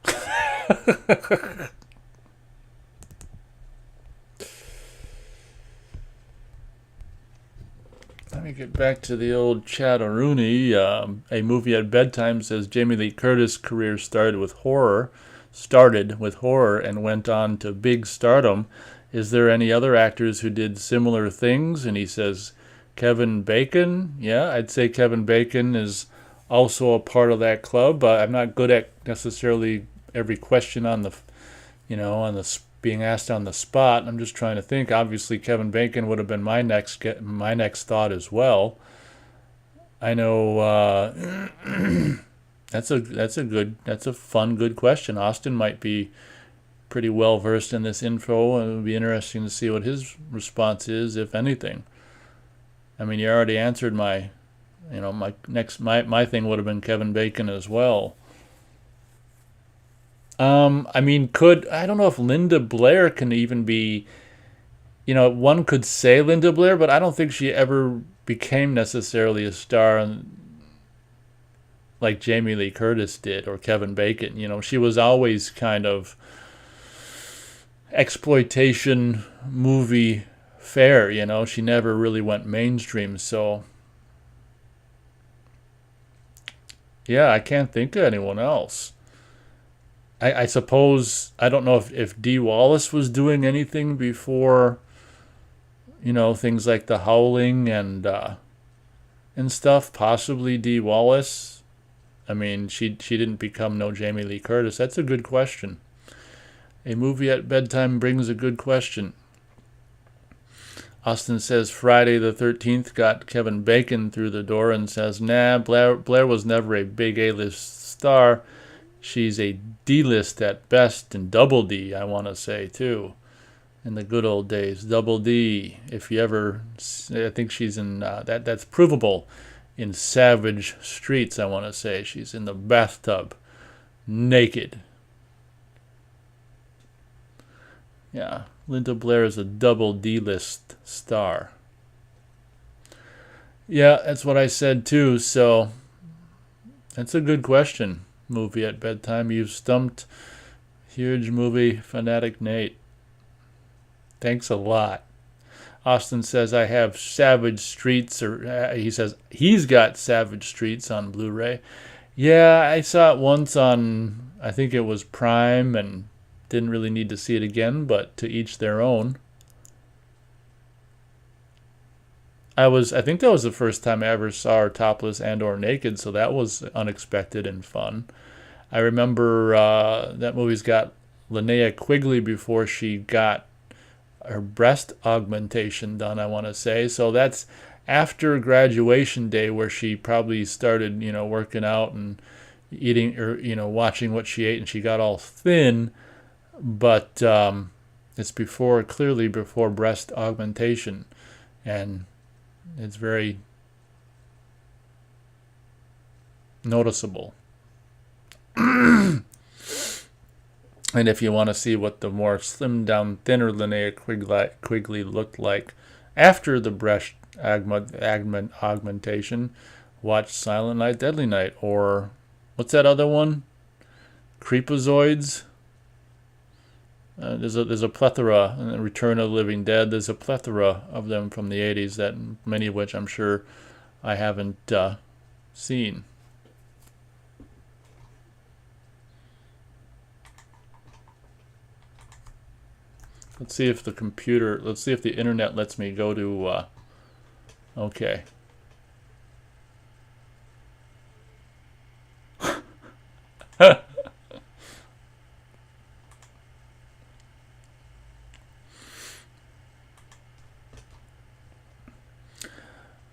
Let me get back to the old Chatteroony. A movie at bedtime says Jamie Lee Curtis' career started with horror and went on to big stardom. Is there any other actors who did similar things? And he says Kevin Bacon. Yeah, I'd say Kevin Bacon is also a part of that club. I'm not good at necessarily every question on the, on the being asked on the spot. I'm just trying to think. Obviously, Kevin Bacon would have been my next thought as well. I know that's a fun, good question. Austin might be pretty well versed in this info, and it would be interesting to see what his response is, if anything. I mean, you already answered my thing would have been Kevin Bacon as well. I mean, I don't know if Linda Blair can even be, one could say Linda Blair, but I don't think she ever became necessarily a star like Jamie Lee Curtis did or Kevin Bacon. She was always kind of exploitation movie fare, she never really went mainstream, so yeah, I can't think of anyone else. I suppose I don't know if Dee Wallace was doing anything before, things like The Howling and stuff. Possibly Dee Wallace. I mean, she didn't become no Jamie Lee Curtis. That's a good question. A movie at bedtime brings a good question. Austin says Friday the 13th got Kevin Bacon through the door and says, nah, Blair was never a big A-list star. She's a D-list at best, and double D, I want to say, too. In the good old days, double D. If you ever, I think she's in, that's provable in Savage Streets, I want to say. She's in the bathtub, naked. Yeah, Linda Blair is a double D-list star. Yeah, that's what I said, too, so that's a good question. Movie at bedtime. You've stumped huge movie fanatic Nate. Thanks a lot. Austin says I have Savage Streets, or he says he's got Savage Streets on Blu-ray. Yeah, I saw it once on, I think it was Prime, and didn't really need to see it again, but to each their own. I think that was the first time I ever saw her topless and or naked, so that was unexpected and fun. I remember that movie's got Linnea Quigley before she got her breast augmentation done, I want to say. So that's after graduation day, where she probably started, working out and eating, or, watching what she ate, and she got all thin. But it's clearly before breast augmentation. And it's very noticeable. And if you want to see what the more slimmed down, thinner Linnea Quigley looked like after the breast augmentation, watch Silent Night, Deadly Night, or what's that other one? Creepazoids. There's a plethora, Return of the Living Dead. There's a plethora of them from the 80s, that many of which I'm sure I haven't seen. Let's see if the internet lets me go to, okay.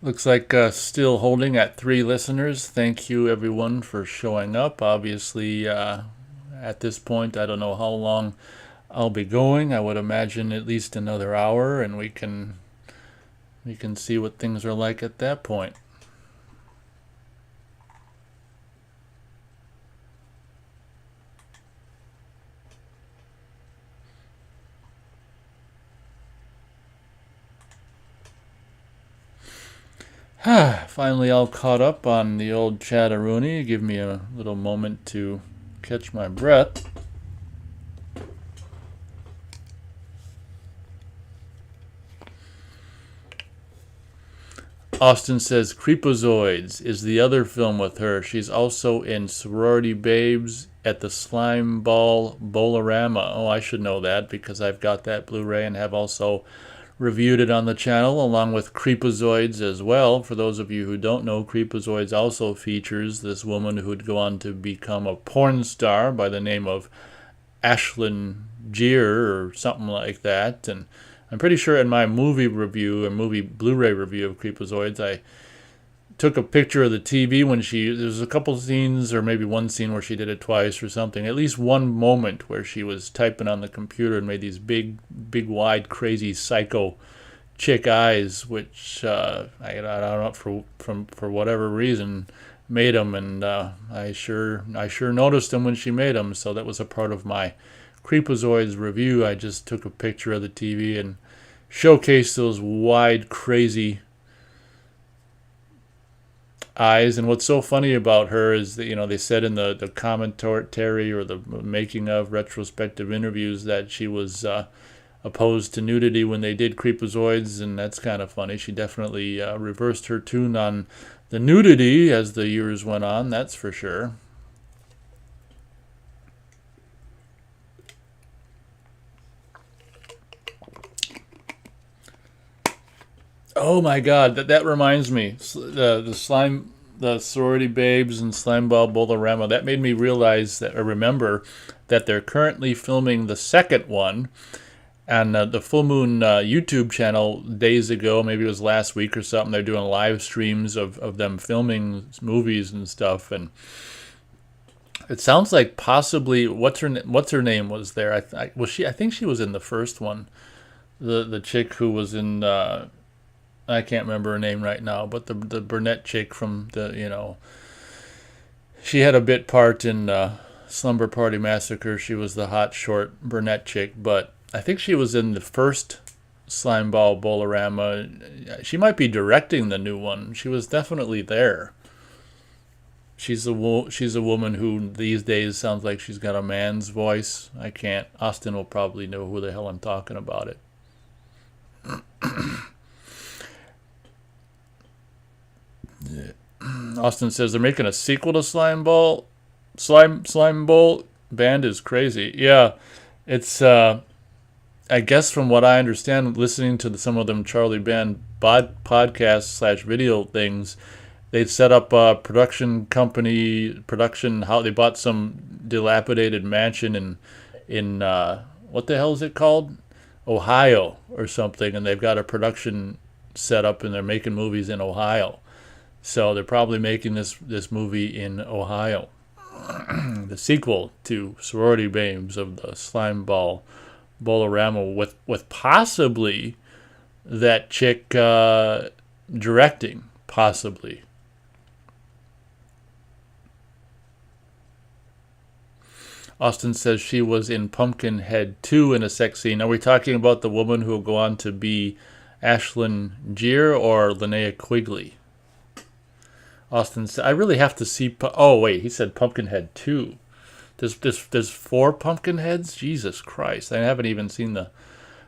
Looks like still holding at 3 listeners. Thank you, everyone, for showing up. Obviously, at this point, I don't know how long I'll be going. I would imagine at least another hour, and we can see what things are like at that point. Finally all caught up on the old Chatteroonie. Give me a little moment to catch my breath. Austin says Creepozoids is the other film with her. She's also in Sorority Babes at the Slime Ball Bolorama. Oh, I should know that because I've got that Blu-ray and have also reviewed it on the channel along with Creepozoids as well. For those of you who don't know, Creepozoids also features this woman who'd go on to become a porn star by the name of Ashlyn Jeer or something like that. And I'm pretty sure in my movie review, or movie Blu-ray review of Creepozoids, I took a picture of the TV when there's a couple scenes, or maybe one scene where she did it twice or something. At least one moment where she was typing on the computer and made these big, wide, crazy, psycho chick eyes, which I don't know for whatever reason made them, and I sure noticed them when she made them. So that was a part of my Creepozoids review. I just took a picture of the TV and showcased those wide, crazy eyes. And what's so funny about her is that, they said in the commentary or the making of retrospective interviews that she was opposed to nudity when they did Creepozoids, and that's kind of funny. She definitely reversed her tune on the nudity as the years went on, that's for sure. Oh my God, that reminds me. The Sorority Babes and Slime Ball Bolorama, that made me realize or remember that they're currently filming the second one. And the Full Moon YouTube channel days ago, maybe it was last week or something, they're doing live streams of them filming movies and stuff. And it sounds like possibly, what's her name was there? I think she was in the first one. The chick who was in... I can't remember her name right now, but the brunette chick from she had a bit part in Slumber Party Massacre. She was the hot, short brunette chick, but I think she was in the first Slime Ball Bolorama. She might be directing the new one. She was definitely there. She's a woman who these days sounds like she's got a man's voice. Austin will probably know who the hell I'm talking about it. Austin says they're making a sequel to Slime Bowl. Slime Bowl band is crazy. Yeah, it's I guess from what I understand, listening to some of them Charlie Band podcast / video things, they set up a production how they bought some dilapidated mansion in what the hell is it called? Ohio or something, and they've got a production set up and they're making movies in Ohio. So they're probably making this movie in Ohio. The sequel to Sorority Babes of the Slime Ball Bolorama with possibly that chick directing, possibly. Austin says she was in Pumpkinhead 2 in a sex scene. Are we talking about the woman who will go on to be Ashlyn Jeer or Linnea Quigley? Austin said, I really have to see... Oh, wait, he said Pumpkinhead 2. There's 4 Pumpkinheads? Jesus Christ. I haven't even seen the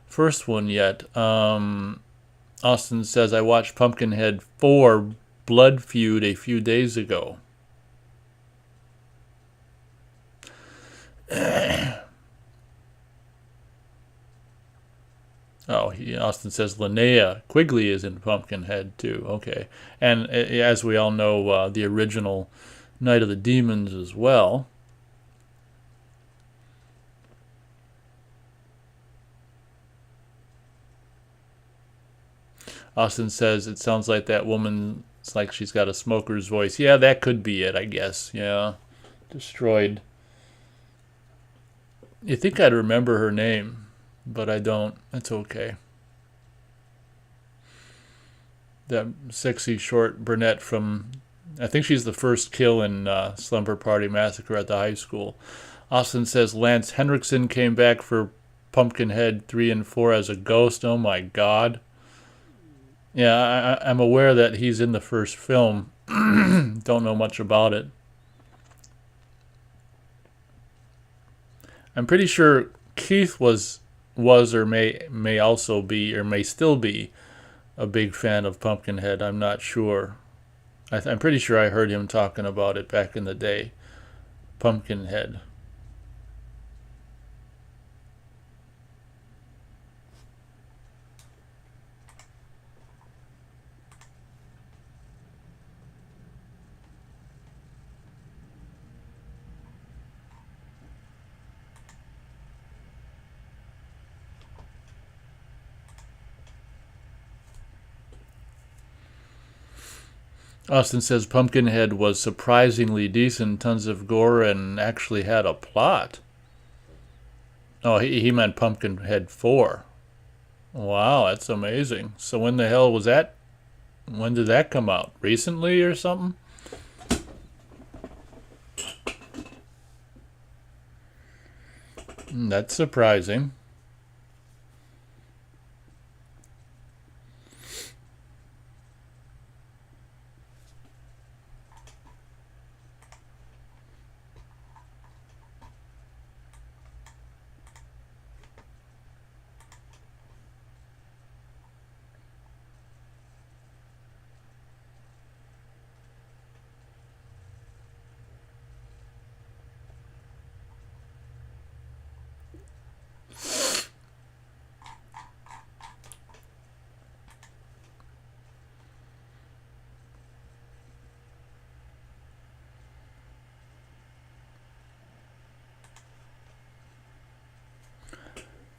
first one yet. Austin says, I watched Pumpkinhead 4 Blood Feud a few days ago. Austin says Linnea Quigley is in Pumpkinhead too. Okay, and as we all know, the original Night of the Demons as well. Austin says it sounds like that woman. It's like she's got a smoker's voice. Yeah, that could be it. I guess. Yeah, Destroyed. You think I'd remember her name, but I don't. That's okay. That sexy short brunette from, I think she's the first kill in Slumber Party Massacre at the high school. Austin says Lance Henriksen came back for Pumpkinhead 3 and 4 as a ghost. Oh my God. Yeah, I'm aware that he's in the first film. Don't know much about it. I'm pretty sure Keith was or may also be or may still be a big fan of Pumpkinhead. I'm not sure. I'm pretty sure I heard him talking about it back in the day. Pumpkinhead. Austin says Pumpkinhead was surprisingly decent, tons of gore, and actually had a plot. Oh, he meant Pumpkinhead 4. Wow, that's amazing. So when the hell was that? When did that come out? Recently or something? That's surprising.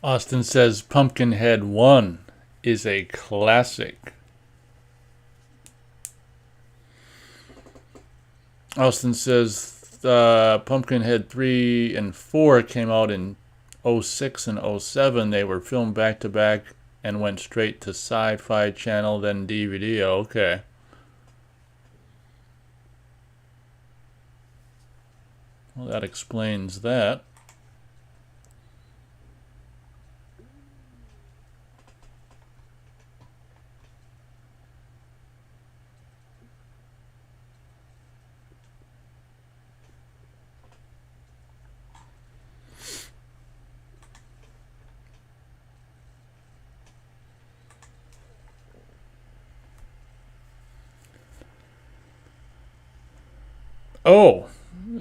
Austin says Pumpkinhead 1 is a classic. Austin says Pumpkinhead 3 and 4 came out in '06 and '07. They were filmed back to back and went straight to Sci-Fi Channel, then DVD. Okay. Well, that explains that. Oh,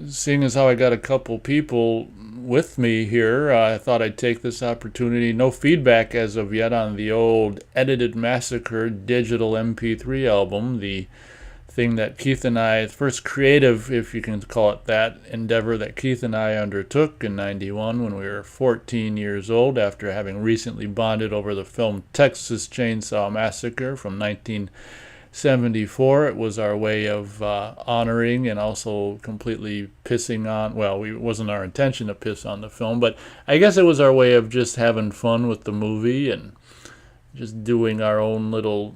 seeing as how I got a couple people with me here, I thought I'd take this opportunity. No feedback as of yet on the old Edited Massacre digital MP3 album, the thing that Keith and I, the first creative, if you can call it that, endeavor that Keith and I undertook in '91 when we were 14 years old after having recently bonded over the film Texas Chainsaw Massacre from 1974. It was our way of honoring and also completely pissing on, well, it wasn't our intention to piss on the film, but I guess it was our way of just having fun with the movie and just doing our own little,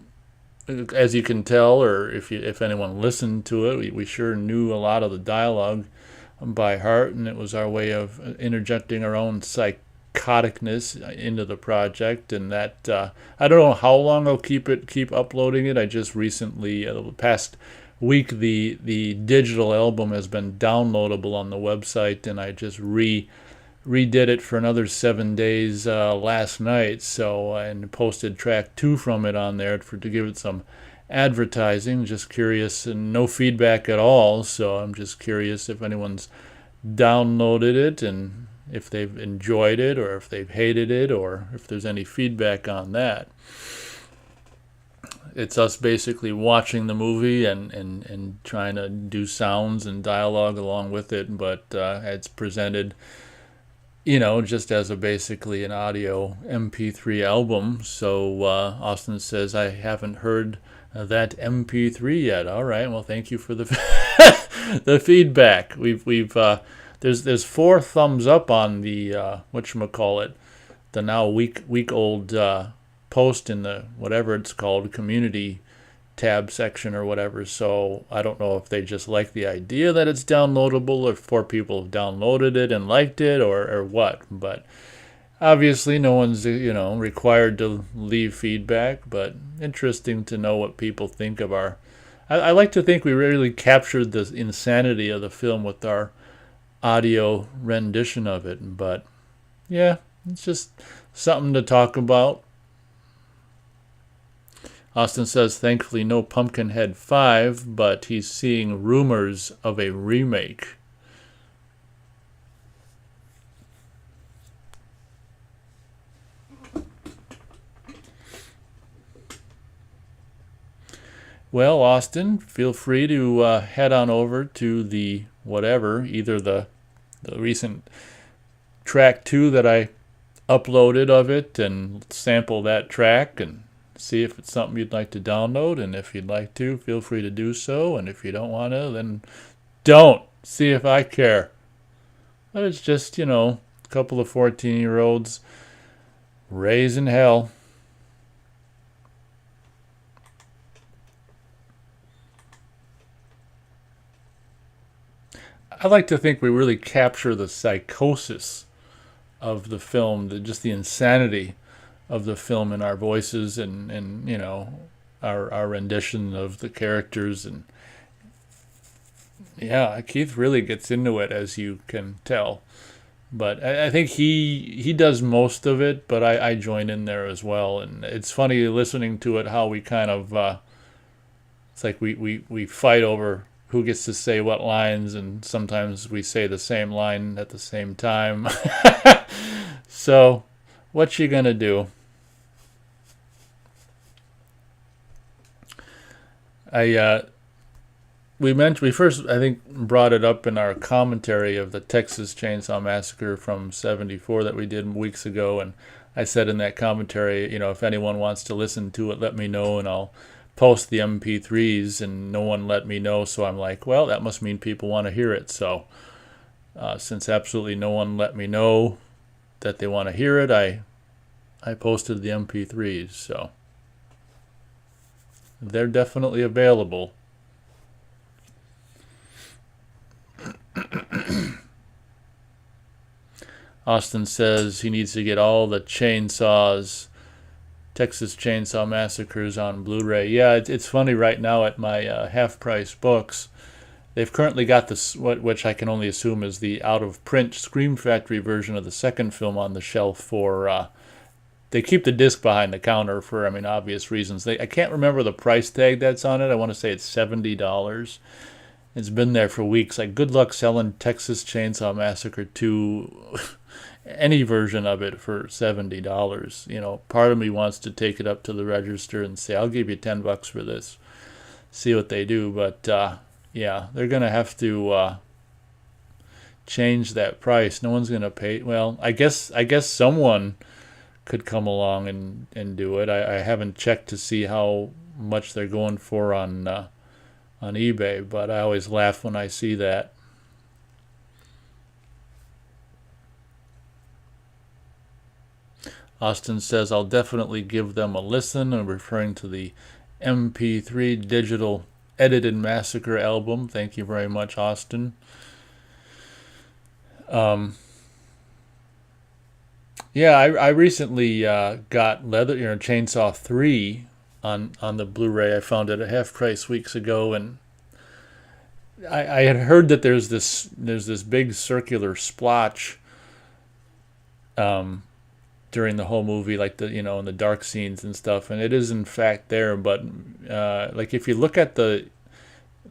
as you can tell, or if anyone listened to it, we sure knew a lot of the dialogue by heart, and it was our way of interjecting our own psychoticness into the project. And that I don't know how long I'll keep uploading it. I just recently, the past week, the digital album has been downloadable on the website, and I just redid it for another 7 days last night. So and posted track 2 from it on there to give it some advertising. Just curious, and no feedback at all. So I'm just curious if anyone's downloaded it and if they've enjoyed it or if they've hated it or if there's any feedback on that. It's us basically watching the movie and trying to do sounds and dialogue along with it, but it's presented, just as basically an audio MP3 album. So Austin says, I haven't heard that MP3 yet. All right, well, thank you for the the feedback. There's 4 thumbs up on the whatchamacallit, the now week old post in the whatever it's called community tab section or whatever. So I don't know if they just like the idea that it's downloadable, or if 4 people have downloaded it and liked it, or what. But Obviously, no one's required to leave feedback, but interesting to know what people think of our. I like to think we really captured the insanity of the film with our audio rendition of it, but yeah, it's just something to talk about. Austin says, thankfully, no Pumpkinhead 5, but he's seeing rumors of a remake. Well, Austin, feel free to head on over to the whatever, either the recent track 2 that I uploaded of it, and sample that track and see if it's something you'd like to download. And if you'd like to, feel free to do so. And if you don't want to, then don't. See if I care. But it's just, a couple of 14-year-olds raising hell. I like to think we really capture the psychosis of the film, just the insanity of the film in our voices and our rendition of the characters. And yeah, Keith really gets into it, as you can tell. But I think he does most of it, but I join in there as well. And it's funny listening to it, how we kind of, it's like we fight over who gets to say what lines, and sometimes we say the same line at the same time. So, what you gonna do? We first, I think, brought it up in our commentary of the Texas Chainsaw Massacre from '74 that we did weeks ago, and I said in that commentary, if anyone wants to listen to it, let me know, and I'll post the MP3s. And no one let me know, so I'm like, well, that must mean people want to hear it. So since absolutely no one let me know that they want to hear it, I posted the MP3s, so they're definitely available. Austin says he needs to get all the Texas Chainsaw Massacres on Blu-ray. Yeah, it's funny right now at my half-price books. They've currently got this, which I can only assume is the out-of-print Scream Factory version of the second film on the shelf for. They keep the disc behind the counter for, obvious reasons. I can't remember the price tag that's on it. I want to say it's $70. It's been there for weeks. Like, good luck selling Texas Chainsaw Massacre 2, any version of it, for $70. Part of me wants to take it up to the register and say, I'll give you $10 for this. See what they do. But, yeah, they're going to have to change that price. No one's going to pay. Well, I guess someone could come along and do it. I haven't checked to see how much they're going for on eBay, but I always laugh when I see that. Austin says, I'll definitely give them a listen. I'm referring to the MP3 digital edited Massacre album. Thank you very much, Austin. Yeah, I recently got Chainsaw 3 on the Blu-ray. I found it at half price weeks ago, and I had heard that there's this big circular splotch during the whole movie, like in the dark scenes and stuff, and it is in fact there. But if you look at the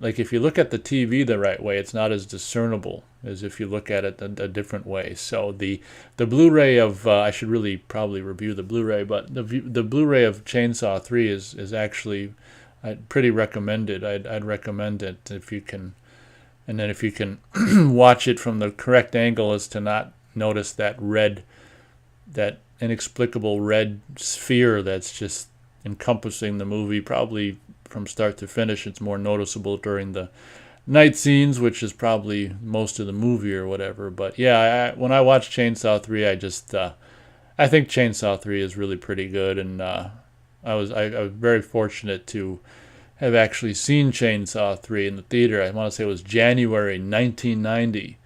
TV the right way, it's not as discernible as if you look at it a different way. So the Blu-ray of I should really probably review the Blu-ray, but the Blu-ray of Chainsaw 3 is actually pretty recommended. I'd recommend it if you can, and then if you can watch it from the correct angle as to not notice that inexplicable red sphere that's just encompassing the movie, probably from start to finish. It's more noticeable during the night scenes, which is probably most of the movie or whatever. But yeah, when I watch Chainsaw 3, I think Chainsaw 3 is really pretty good, and I was very fortunate to have actually seen Chainsaw 3 in the theater. I want to say it was January 1990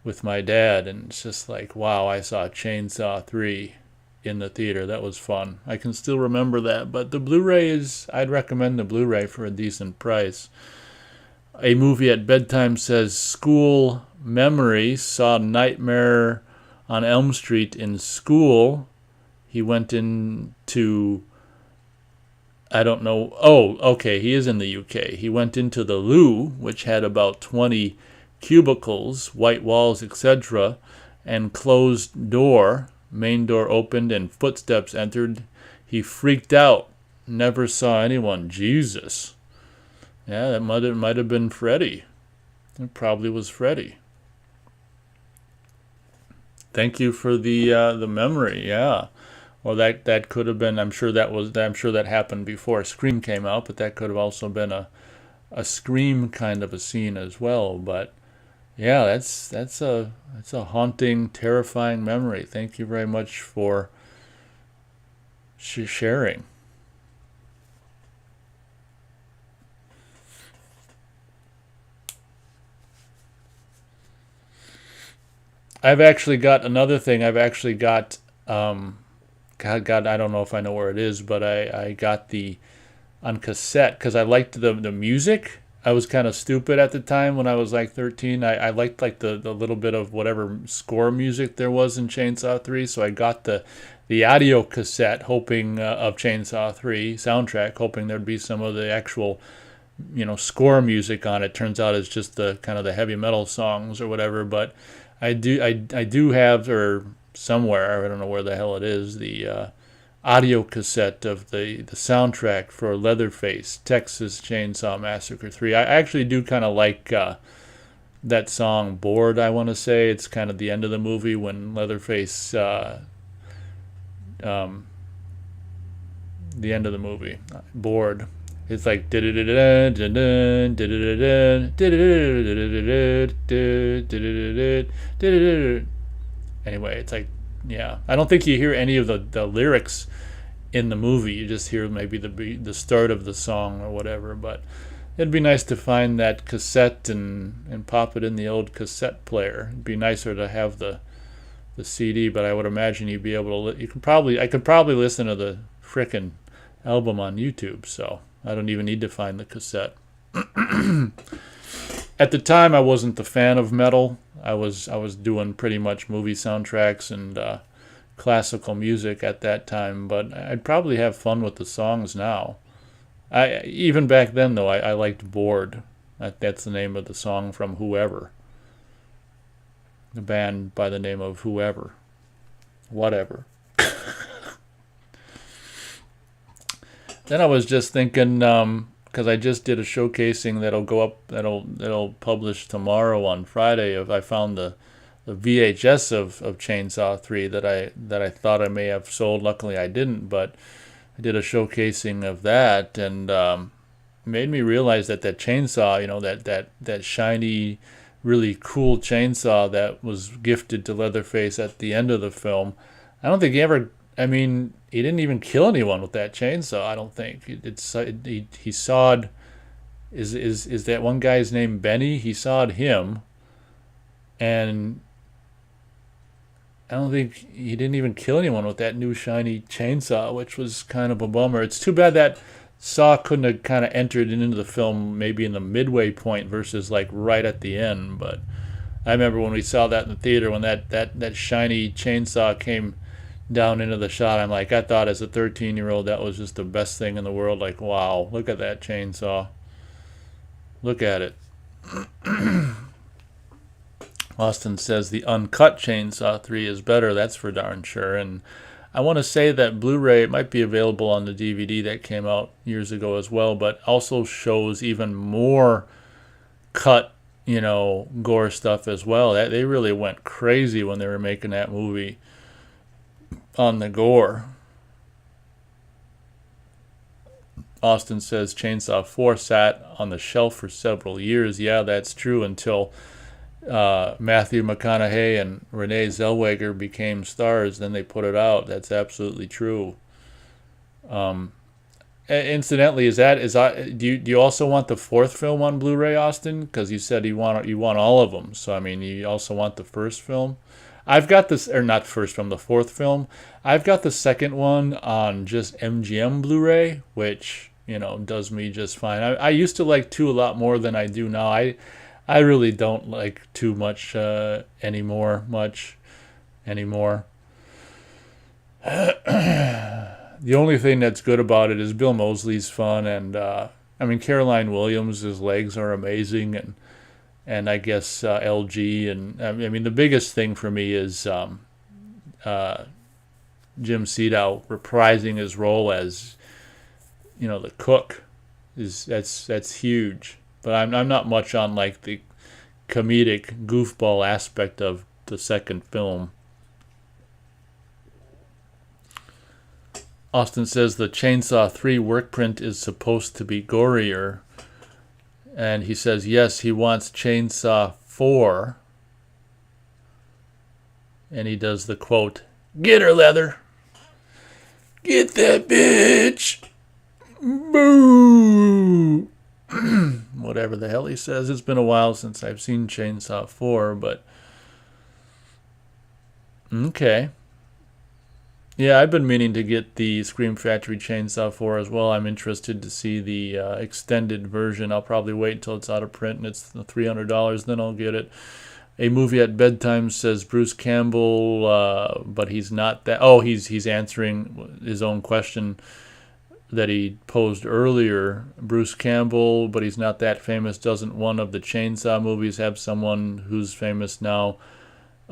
with my dad, and it's just like, wow, I saw Chainsaw 3 in the theater. That was fun. I can still remember that. But the Blu-ray I'd recommend the Blu-ray for a decent price. A movie at bedtime says school memory, saw Nightmare on Elm Street in school. He went into, I don't know. Oh, okay, he is in the UK. He went into the loo, which had about 20 cubicles, white walls, etc., and closed door. Main door opened and footsteps entered. He freaked out. Never saw anyone. Jesus. Yeah, that might have been Freddy. It probably was Freddy. Thank you for the memory. Yeah. Well, that could have been. I'm sure that happened before Scream came out, but that could have also been a Scream kind of a scene as well. But yeah, that's a haunting, terrifying memory. Thank you very much for sharing. I've actually got another thing. I've actually got God, I don't know if I know where it is, but I got the on cassette because I liked the music. I was kind of stupid at the time when I was like 13. I liked like the little bit of whatever score music there was in Chainsaw 3, so I got the audio cassette hoping of Chainsaw 3 soundtrack, hoping there'd be some of the actual score music on it. Turns out it's just the kind of the heavy metal songs or whatever, but I do have, or somewhere, I don't know where the hell it is, the audio cassette of the soundtrack for Leatherface, Texas Chainsaw Massacre 3. I actually do kind of like that song, Bored, I want to say. It's kind of the end of the movie when Leatherface, the end of the movie, Bored. It's like anyway, it's like, yeah. I don't think you hear any of the lyrics in the movie. You just hear maybe the start of the song or whatever. But it'd be nice to find that cassette and pop it in the old cassette player. It'd be nicer to have the CD, but I would imagine you'd be able to. I could probably listen to the frickin' album on YouTube. So I don't even need to find the cassette. At the time, I wasn't the fan of metal. I was doing pretty much movie soundtracks and classical music at that time, but I'd probably have fun with the songs now. Even back then, though, I liked Bored. That's the name of the song from Whoever. The band by the name of Whoever. Whatever. Then I was just thinking, because I just did a showcasing that'll go up, that'll publish tomorrow on Friday. If I found the VHS of Chainsaw 3 that I thought I may have sold. Luckily I didn't, but I did a showcasing of that, and made me realize that chainsaw, that shiny, really cool chainsaw that was gifted to Leatherface at the end of the film. I don't think he ever. I mean, he didn't even kill anyone with that chainsaw. I don't think he sawed. Is that one guy's name Benny? He sawed him, and I don't think he didn't even kill anyone with that new shiny chainsaw, which was kind of a bummer. It's too bad that Saw couldn't have kind of entered into the film maybe in the midway point versus like right at the end. But I remember when we saw that in the theater, when that shiny chainsaw came down into the shot, I'm like, I thought as a 13-year-old that was just the best thing in the world. Like, wow, look at that chainsaw. Look at it. Austin says the uncut Chainsaw 3 is better. That's for darn sure. And I want to say that Blu-ray, it might be available on the DVD that came out years ago as well, but also shows even more cut, gore stuff as well. They really went crazy when they were making that movie on the gore. Austin says Chainsaw 4 sat on the shelf for several years. Yeah, that's true, until Matthew McConaughey and Renee Zellweger became stars. Then they put it out. That's absolutely true. And Incidentally, do you also want the fourth film on Blu-ray, Austin? Because you said you want all of them. So I mean, you also want the first film. I've got this, or not first film, the fourth film. I've got the second one on just MGM Blu-ray, which does me just fine. I used to like 2 a lot more than I do now. I really don't like 2 much anymore. The only thing that's good about it is Bill Moseley's fun, and I mean Caroline Williams' legs are amazing, and I guess LG, and I mean the biggest thing for me is Jim Siedow reprising his role as the cook. That's huge. But I'm not much on like the comedic goofball aspect of the second film. Austin says the Chainsaw 3 work print is supposed to be gorier. And he says, yes, he wants Chainsaw 4. And he does the quote, "Get her, Leather. Get that bitch. Boo." Whatever the hell he says. It's been a while since I've seen Chainsaw 4, but okay. Yeah, I've been meaning to get the Scream Factory Chainsaw 4 as well. I'm interested to see the extended version. I'll probably wait until it's out of print and it's $300, then I'll get it. A Movie at Bedtime says Bruce Campbell, but he's not that. Oh, he's answering his own question that he posed earlier. Bruce Campbell, but he's not that famous. Doesn't one of the Chainsaw movies have someone who's famous now?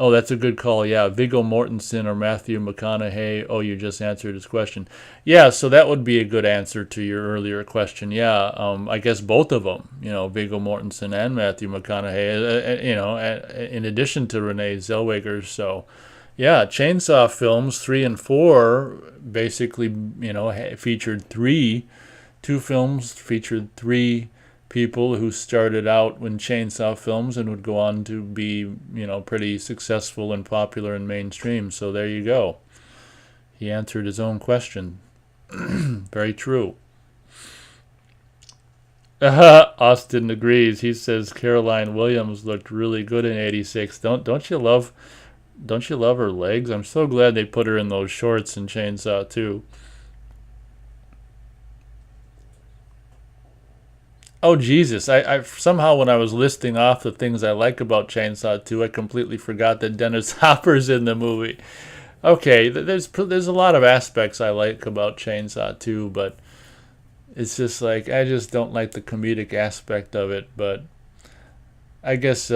Oh, that's a good call. Yeah, Viggo Mortensen or Matthew McConaughey. Oh, you just answered his question. Yeah, so that would be a good answer to your earlier question. Yeah, I guess both of them. Viggo Mortensen and Matthew McConaughey. In addition to Renee Zellweger. So, yeah, Chainsaw films 3 and 4 basically, featured 2 films featured 3 people who started out in Chainsaw films and would go on to be, pretty successful and popular and mainstream. So there you go. He answered his own question. Very true. Austin agrees. He says Caroline Williams looked really good in '86. Don't you love her legs? I'm so glad they put her in those shorts in Chainsaw 2. Oh, Jesus. I somehow, when I was listing off the things I like about Chainsaw 2, I completely forgot that Dennis Hopper's in the movie. Okay, there's a lot of aspects I like about Chainsaw 2, but it's just like, I just don't like the comedic aspect of it, but I guess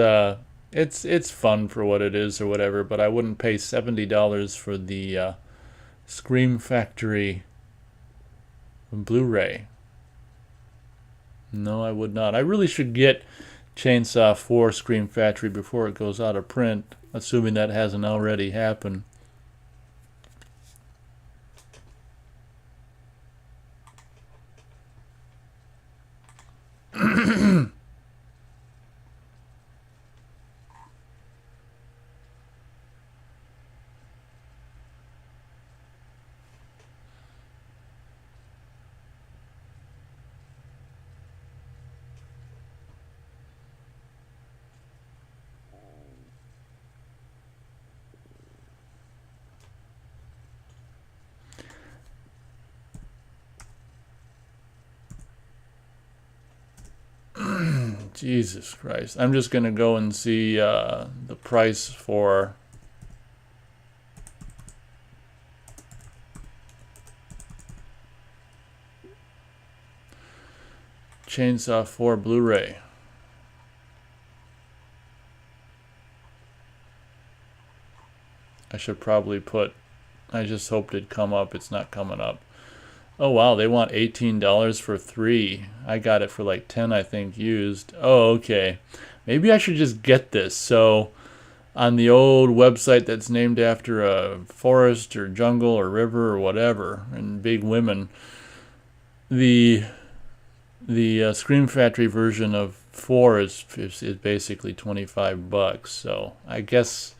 it's fun for what it is or whatever, but I wouldn't pay $70 for the Scream Factory Blu-ray. No, I would not. I really should get Chainsaw 4 Scream Factory before it goes out of print, assuming that hasn't already happened. Jesus Christ. I'm just going to go and see the price for Chainsaw 4 Blu-ray. I should probably put, I just hoped it'd come up. It's not coming up. Oh, wow, they want $18 for 3. I got it for like 10, I think, used. Oh, okay. Maybe I should just get this. So, on the old website that's named after a forest or jungle or river or whatever, and big women, the Scream Factory version of 4 is basically $25. So, I guess,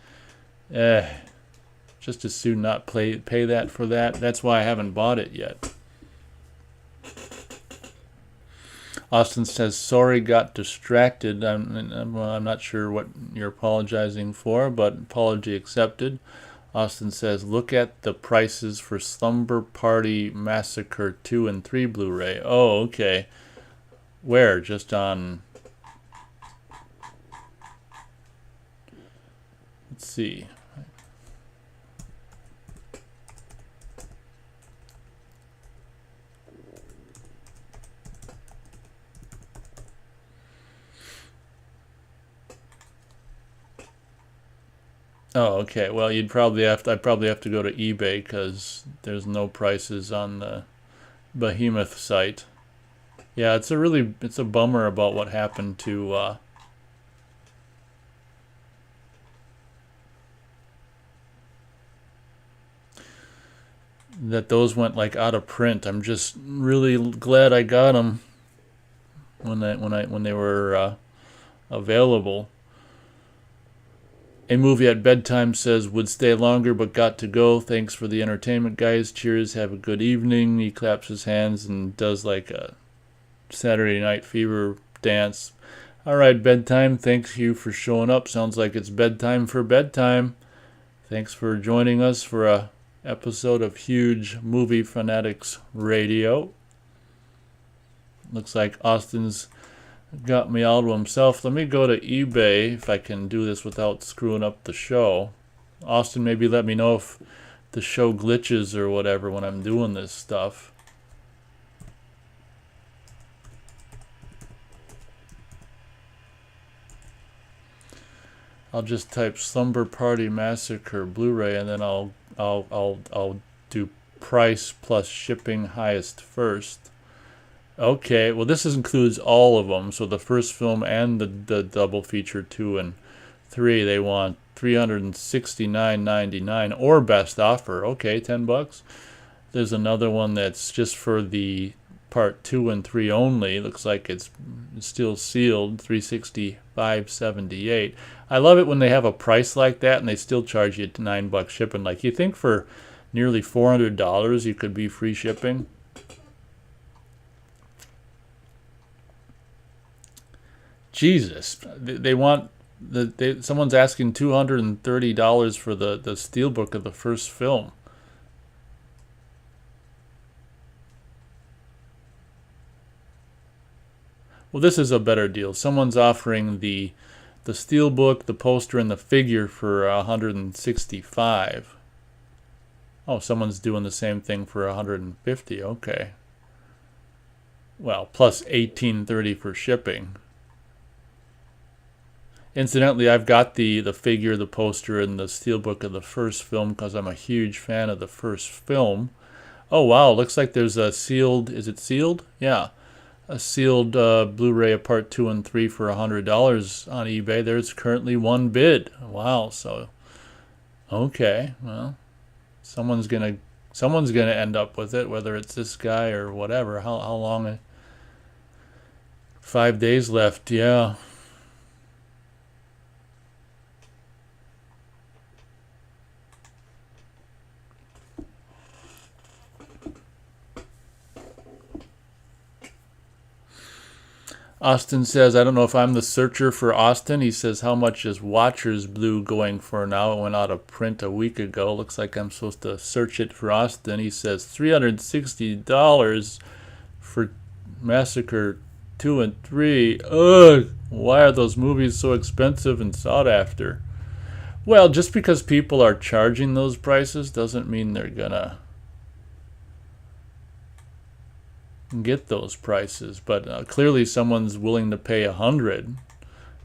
just as soon not pay that for that. That's why I haven't bought it yet. Austin says, sorry, got distracted. I'm not sure what you're apologizing for, but apology accepted. Austin says, look at the prices for Slumber Party Massacre 2 and 3 Blu-ray. Oh, okay. Where? Just on... Let's see. Oh, okay. Well, I'd probably have to go to eBay because there's no prices on the Behemoth site. Yeah, it's a bummer about what happened to that those went like out of print. I'm just really glad I got them when they were available. A movie at bedtime says, would stay longer but got to go. Thanks for the entertainment, guys. Cheers. Have a good evening. He claps his hands and does like a Saturday Night Fever dance. All right, bedtime. Thanks you for showing up. Sounds like it's bedtime for bedtime. Thanks for joining us for a episode of Huge Movie Fanatics Radio. Looks like Austin's got me all to himself. Let me go to eBay if I can do this without screwing up the show. Austin, maybe let me know if the show glitches or whatever when I'm doing this stuff. I'll just type Slumber Party Massacre Blu-ray and then I'll do price plus shipping highest first. Okay, well this includes all of them. So the first film and the double feature 2 and 3, they want $369.99 or best offer. Okay, $10. There's another one that's just for the part 2 and 3 only. Looks like it's still sealed, $365.78. I love it when they have a price like that and they still charge you $9 shipping. Like, you think for nearly $400 you could be free shipping? Jesus, they want someone's asking $230 for the steelbook of the first film. Well, this is a better deal. Someone's offering the steelbook, the poster, and the figure for $165. Oh, someone's doing the same thing for $150. Okay. Well, plus $18.30 for shipping. Incidentally, I've got the figure, the poster, and the steelbook of the first film because I'm a huge fan of the first film. Oh, wow. Looks like there's a sealed... Is it sealed? Yeah. A sealed Blu-ray of Part 2 and 3 for $100 on eBay. There's currently one bid. Wow. So, okay. Well, someone's gonna end up with it, whether it's this guy or whatever. How long? 5 days left. Yeah. Austin says, I don't know if I'm the searcher for Austin. He says, how much is Watcher's Blue going for now? It went out of print a week ago. Looks like I'm supposed to search it for Austin. He says $360 for Massacre 2 and 3. Ugh, why are those movies so expensive and sought after? Well, just because people are charging those prices doesn't mean they're gonna get those prices, but clearly someone's willing to pay $100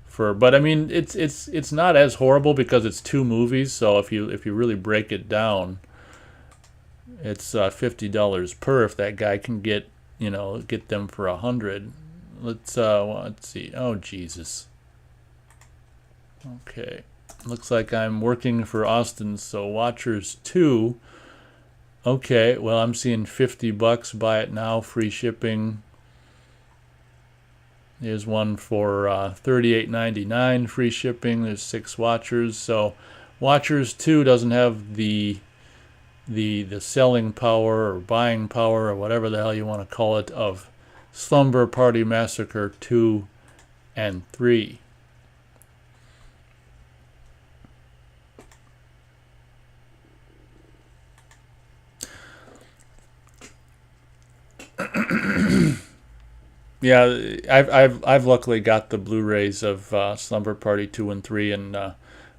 for. But I mean, it's not as horrible because it's 2 movies. So if you really break it down, it's $50 per. If that guy can get them for $100. Let's see. Oh Jesus. Okay, looks like I'm working for Austin. So Watchers 2. Okay, well, I'm seeing $50. Buy it now, free shipping. There's one for $38.99, free shipping. There's 6 Watchers. So Watchers 2 doesn't have the selling power or buying power or whatever the hell you want to call it of Slumber Party Massacre 2 and 3. Yeah, I've luckily got the Blu-rays of Slumber Party 2 and 3, and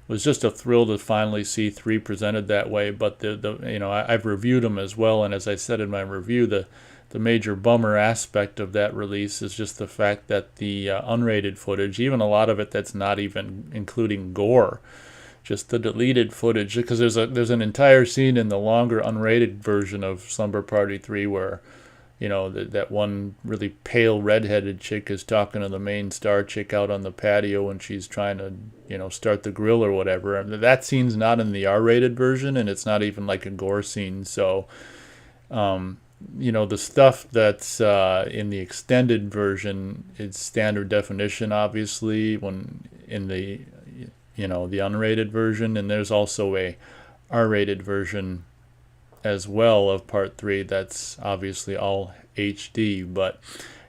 was just a thrill to finally see 3 presented that way. But I've reviewed them as well, and as I said in my review, the major bummer aspect of that release is just the fact that the unrated footage, even a lot of it that's not even including gore, just the deleted footage, because there's an entire scene in the longer unrated version of Slumber Party 3 where that one really pale redheaded chick is talking to the main star chick out on the patio when she's trying to start the grill or whatever. I mean, that scene's not in the R-rated version, and it's not even like a gore scene. So the stuff that's in the extended version is standard definition, obviously, when in the the unrated version, and there's also a R-rated version as well of part 3 that's obviously all HD. But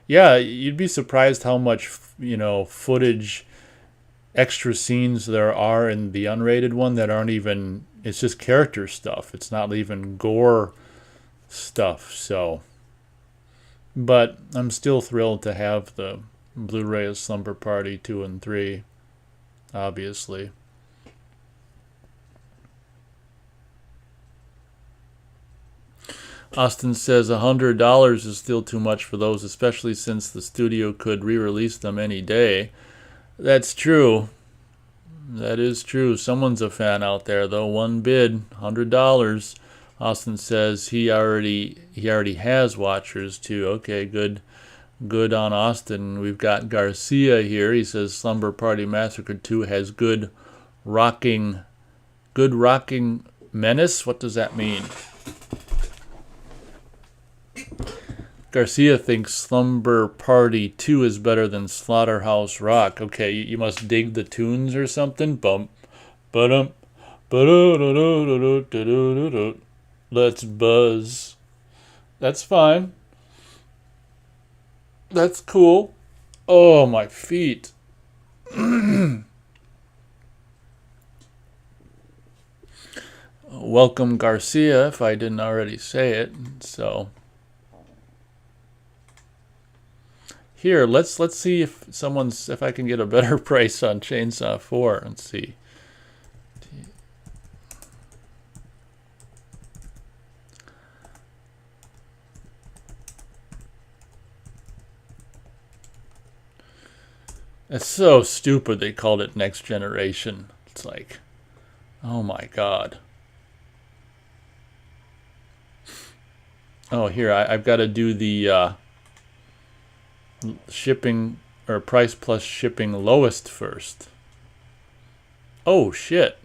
yeah, you'd be surprised how much footage, extra scenes there are in the unrated one that aren't even, it's just character stuff, it's not even gore stuff. So, but I'm still thrilled to have the Blu-ray of Slumber Party 2 and 3, obviously. Austin says $100 is still too much for those, especially since the studio could re-release them any day. That's true. That is true. Someone's a fan out there, though. One bid, $100. Austin says he already has watchers too. Okay, good on Austin. We've got Garcia here. He says Slumber Party Massacre 2 has good rocking menace. What does that mean? Garcia thinks Slumber Party 2 is better than Slaughterhouse Rock. Okay, you must dig the tunes or something. Bump, ba-dum, ba-do-do-do-do-do-do-do-do. Let's buzz. That's fine. That's cool. Oh, my feet. Welcome, Garcia, if I didn't already say it. So here, let's see if I can get a better price on Chainsaw 4. Let's see. It's so stupid they called it Next Generation. It's like, oh my god. Oh, here, I've got to do the shipping or price plus shipping lowest first. Oh shit.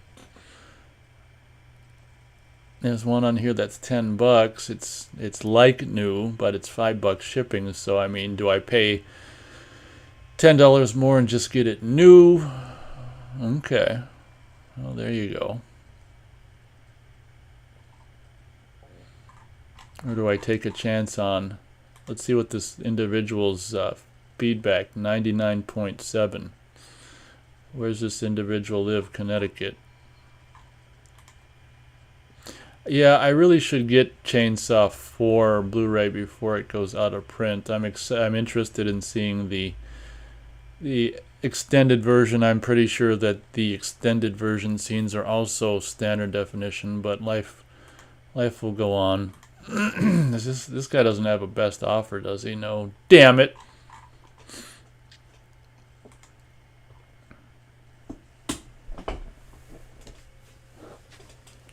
There's one on here that's $10. It's like new, but it's $5 shipping. So I mean, do I pay $10 more and just get it new? Okay. Well, there you go. Or do I take a chance on, let's see what this individual's feedback, 99.7. Where's this individual live? Connecticut. Yeah, I really should get Chainsaw 4 Blu-ray before it goes out of print. I'm interested in seeing the extended version. I'm pretty sure that the extended version scenes are also standard definition, but life will go on. This guy doesn't have a best offer, does he? No. Damn it.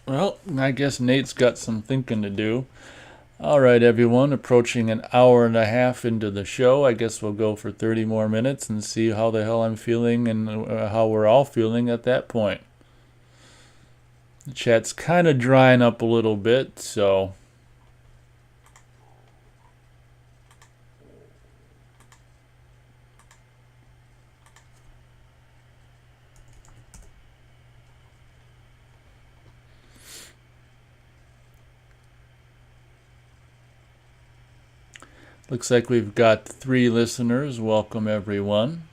Well, I guess Nate's got some thinking to do. Alright, everyone, approaching an hour and a half into the show. I guess we'll go for 30 more minutes and see how the hell I'm feeling and how we're all feeling at that point. The chat's kind of drying up a little bit, so Looks like we've got 3 listeners. Welcome, everyone.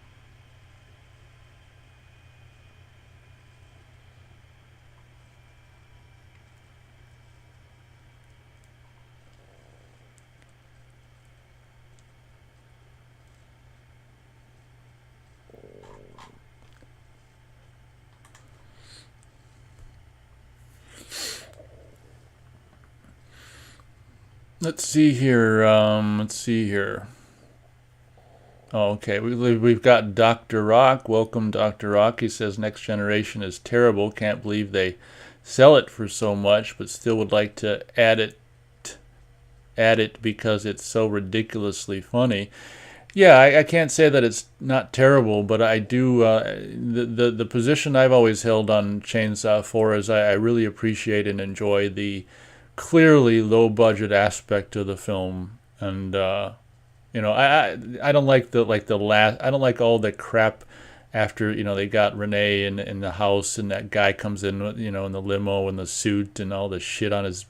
Let's see here. Oh, okay, we've got Dr. Rock. Welcome, Dr. Rock. He says Next Generation is terrible. Can't believe they sell it for so much, but still would like to add it because it's so ridiculously funny. Yeah, I can't say that it's not terrible, but I do. The position I've always held on Chainsaw 4 is I really appreciate and enjoy the clearly low budget aspect of the film, and I don't like the last. I don't like all the crap after they got Renee in the house, and that guy comes in in the limo and the suit and all the shit on his,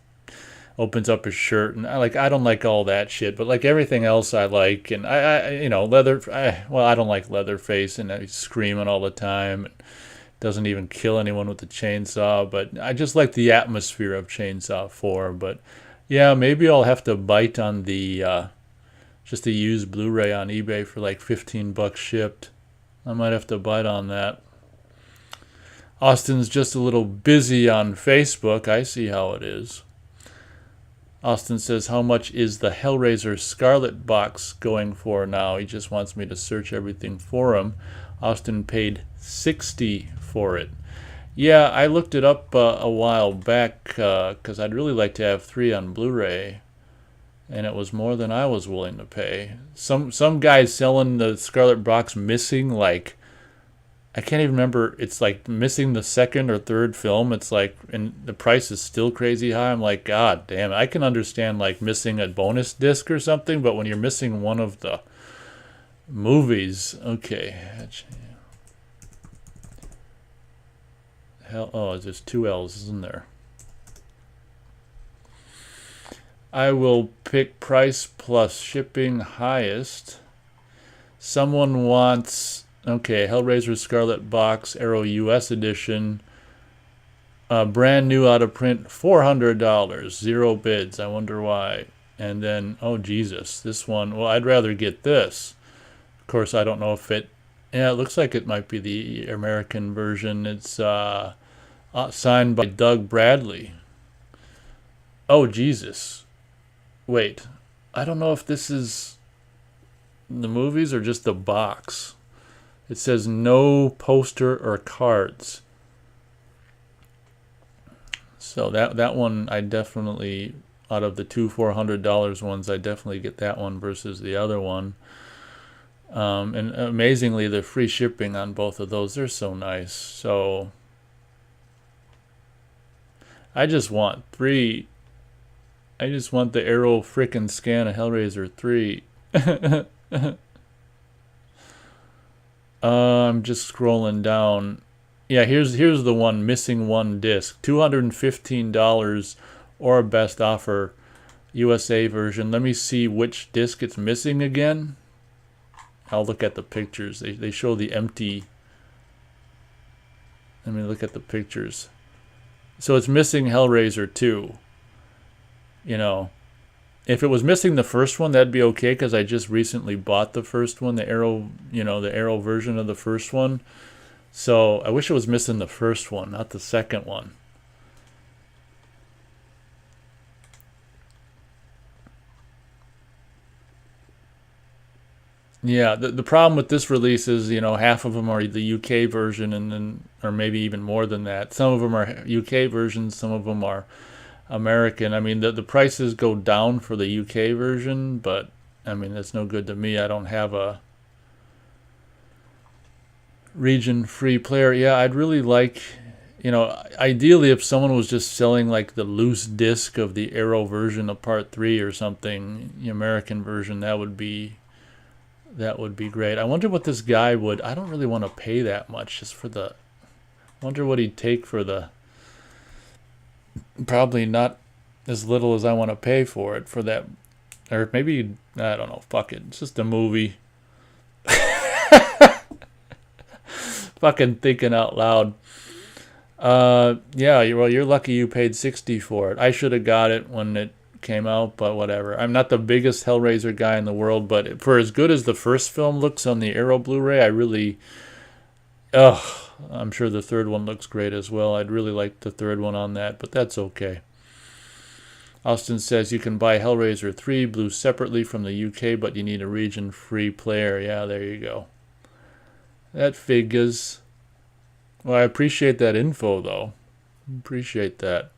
opens up his shirt, and I don't like all that shit, but like everything else I like. And I don't like Leatherface, and he's screaming all the time, and doesn't even kill anyone with the chainsaw, but I just like the atmosphere of Chainsaw 4. But yeah, maybe I'll have to bite on the just a used Blu-ray on eBay for like $15 shipped. I might have to bite on that. Austin's just a little busy on Facebook. I see how it is. Austin says, how much is the Hellraiser Scarlet box going for now? He just wants me to search everything for him. Austin paid $60 for it. Yeah, I looked it up a while back because I'd really like to have 3 on Blu-ray, and it was more than I was willing to pay. Some guy's selling the Scarlet box missing, like, I can't even remember, it's like missing the second or third film. It's like, and the price is still crazy high. I'm like, God damn it. I can understand like missing a bonus disc or something, but when you're missing one of the movies, okay. There's 2 L's, isn't there? I will pick price plus shipping highest. Someone wants, okay, Hellraiser Scarlet box, Arrow US edition, brand new out of print, $400, 0 bids. I wonder why. And then, oh Jesus, this one, well, I'd rather get this. Of course, I don't know if it, yeah, it looks like it might be the American version. It's signed by Doug Bradley. Oh Jesus. Wait, I don't know if this is the movies or just the box. It says no poster or cards. So that one I definitely, out of the 2 $400 ones, I definitely get that one versus the other one. And amazingly, the free shipping on both of those, they're so nice. So I just want 3. I just want the Arrow frickin' scan of Hellraiser 3. I'm just scrolling down. Yeah, here's the one, missing 1 disc. $215 or best offer USA version. Let me see which disc it's missing again. I'll look at the pictures. They show the empty. Let me look at the pictures. So it's missing Hellraiser 2. If it was missing the first one, that'd be okay because I just recently bought the first one, the Arrow, the Arrow version of the first one. So I wish it was missing the first one, not the second one. Yeah, the problem with this release is, half of them are the UK version, and then, or maybe even more than that. Some of them are UK versions, some of them are American. I mean, the prices go down for the UK version, but I mean, that's no good to me. I don't have a region free player. Yeah, I'd really like, ideally if someone was just selling like the loose disc of the Arrow version of Part 3 or something, the American version, that would be great. I wonder what this guy would, I don't really want to pay that much just for the, I wonder what he'd take for the, probably not as little as I want to pay for it for that, or maybe I don't know. Fuck it. It's just a movie. Fucking thinking out loud. Yeah, you're lucky you paid 60 for it. I should have got it when it came out, but whatever. I'm not the biggest Hellraiser guy in the world, but for as good as the first film looks on the Arrow Blu-ray, I really, I'm sure the third one looks great as well. I'd really like the third one on that, but that's okay. Austin says you can buy Hellraiser 3 Blue separately from the UK, but you need a region-free player. Yeah, there you go. That figures. Well, I appreciate that info, though. Appreciate that.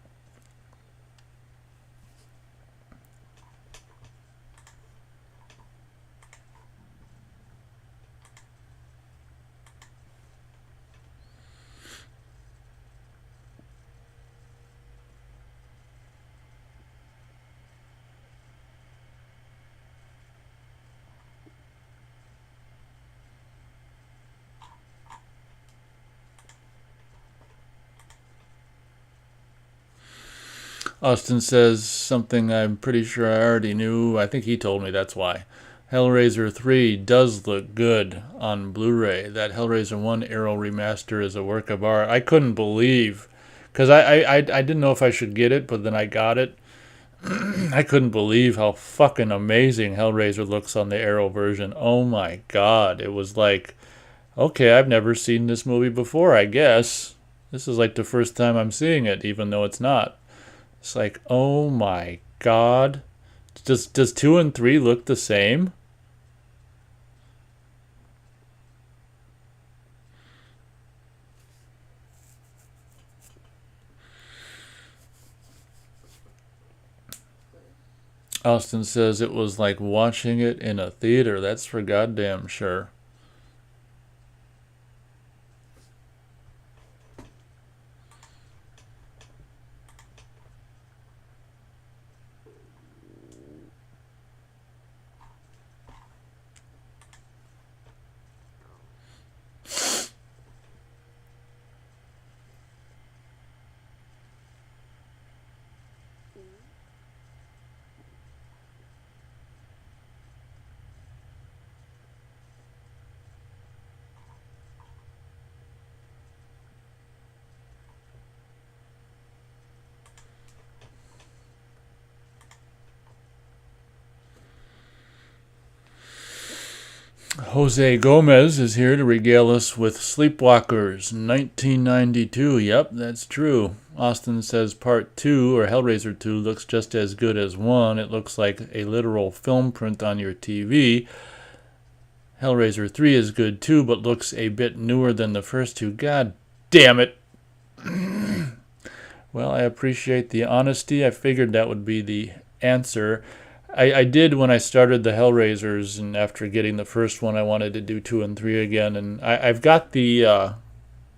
Austin says something I'm pretty sure I already knew. I think he told me, that's why. Hellraiser 3 does look good on Blu-ray. That Hellraiser 1 Arrow remaster is a work of art. I couldn't believe, because I didn't know if I should get it, but then I got it. I couldn't believe how fucking amazing Hellraiser looks on the Arrow version. Oh my god. It was like, okay, I've never seen this movie before, I guess. This is like the first time I'm seeing it, even though it's not. It's like, oh my god. Does 2 and 3 look the same? Austin says it was like watching it in a theater. That's for goddamn sure. Jose Gomez is here to regale us with Sleepwalkers, 1992. Yep, that's true. Austin says Part 2, or Hellraiser 2, looks just as good as 1. It looks like a literal film print on your TV. Hellraiser 3 is good too, but looks a bit newer than the first two. God damn it. Well, I appreciate the honesty. I figured that would be the answer. I did when I started the Hellraisers, and after getting the first one, I wanted to do 2 and 3 again. And I've got the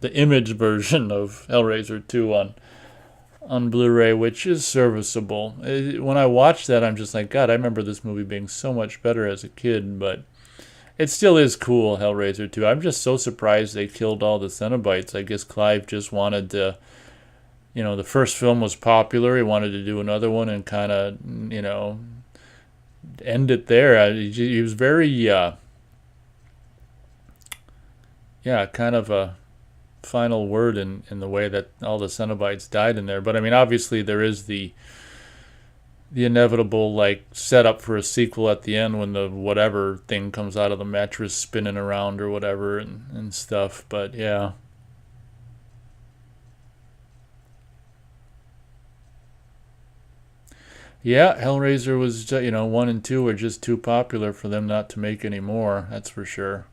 image version of Hellraiser 2 on Blu-ray, which is serviceable. When I watch that, I'm just like, God, I remember this movie being so much better as a kid, but it still is cool, Hellraiser 2. I'm just so surprised they killed all the Cenobites. I guess Clive just wanted to, the first film was popular. He wanted to do another one and kind of, end it there. He was very, kind of a final word in the way that all the Cenobites died in there. But I mean, obviously there is the inevitable setup for a sequel at the end when the whatever thing comes out of the mattress spinning around or whatever and stuff. But yeah. Yeah, Hellraiser was, 1 and 2 were just too popular for them not to make any more. That's for sure.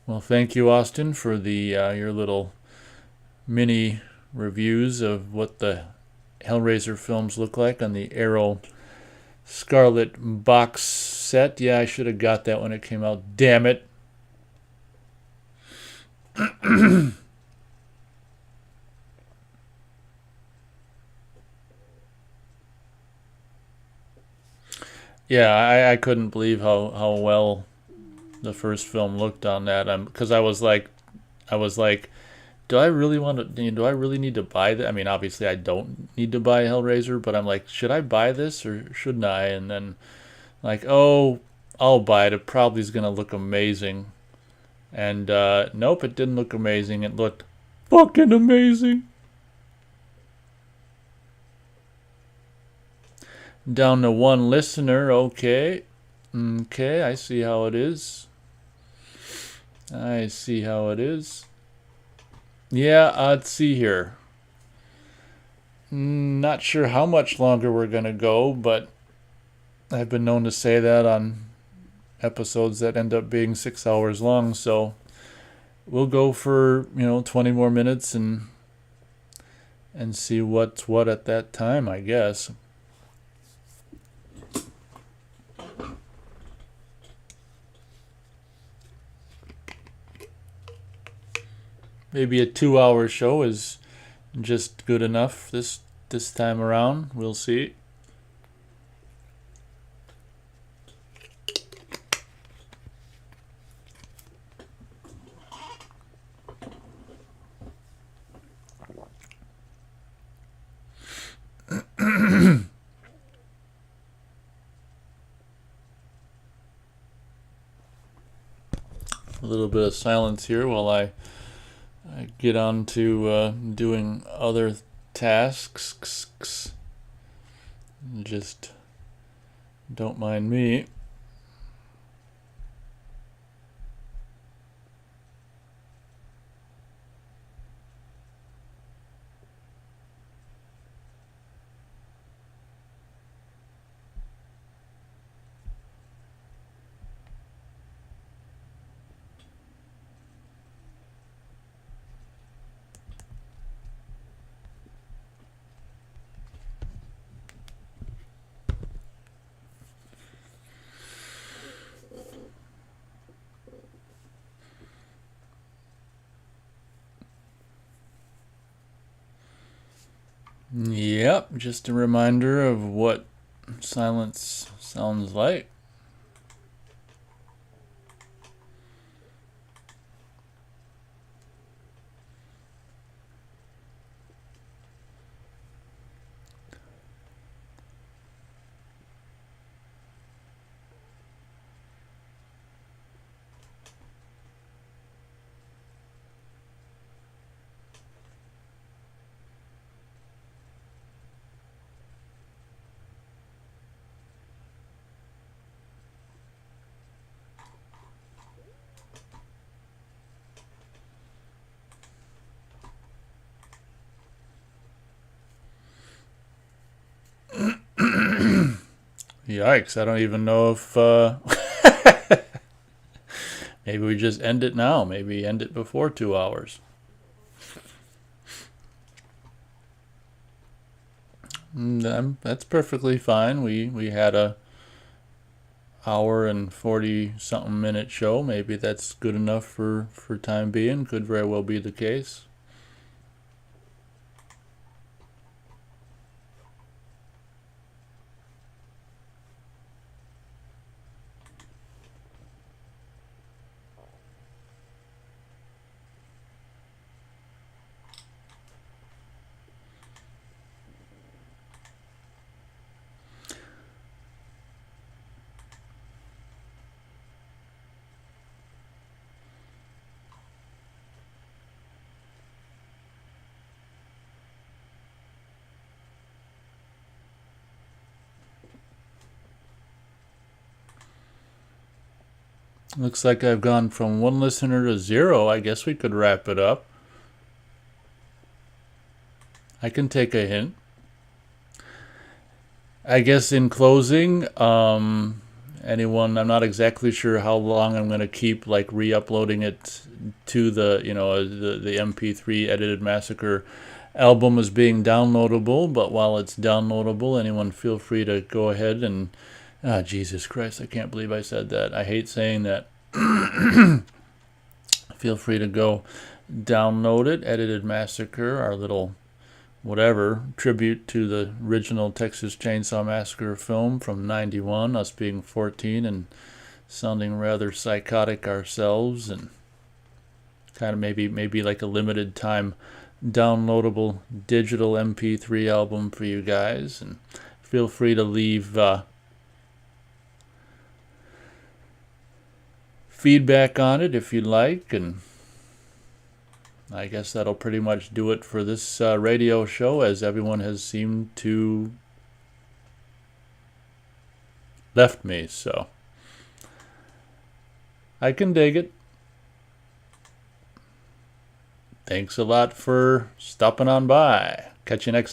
Well, thank you, Austin, for the your little mini reviews of what the Hellraiser films look like on the Arrow Scarlet box set. Yeah, I should have got that when it came out. Damn it. Yeah, I couldn't believe how well the first film looked on that. Because I was like, do I really want to? Do I really need to buy that? I mean, obviously, I don't need to buy Hellraiser, but I'm like, should I buy this or shouldn't I? And then, like, oh, I'll buy it. It probably is gonna look amazing. And nope, it didn't look amazing. It looked fucking amazing. Down to one listener. Okay. Okay, I see how it is. I see how it is. Yeah, let's see here. Not sure how much longer we're going to go, but I've been known to say that on episodes that end up being 6 hours long, so we'll go for, 20 more minutes and see what's what at that time, I guess. Maybe a 2-hour show is just good enough this time around. We'll see. A little bit of silence here while I get on to doing other tasks. Just don't mind me. Yep, just a reminder of what silence sounds like. Yikes, I don't even know if maybe we just end it now. Maybe end it before 2 hours. That's perfectly fine. We had a hour and 40 something minute show. Maybe that's good enough for time being. Could very well be the case. Looks like I've gone from 1 listener to 0. I guess we could wrap it up. I can take a hint. I guess in closing, anyone, I'm not exactly sure how long I'm going to keep like re-uploading it to the, the MP3 Edited Massacre album as being downloadable, but while it's downloadable, anyone feel free to go ahead and Jesus Christ, I can't believe I said that. I hate saying that. Feel free to go download it. Edited Massacre, our little whatever tribute to the original Texas Chainsaw Massacre film from '91, us being 14 and sounding rather psychotic ourselves, and kind of maybe like a limited time downloadable digital MP3 album for you guys. And feel free to leave feedback on it if you'd like. And I guess that'll pretty much do it for this radio show, as everyone has seemed to left me, so I can dig it. Thanks a lot for stopping on by. Catch you next time.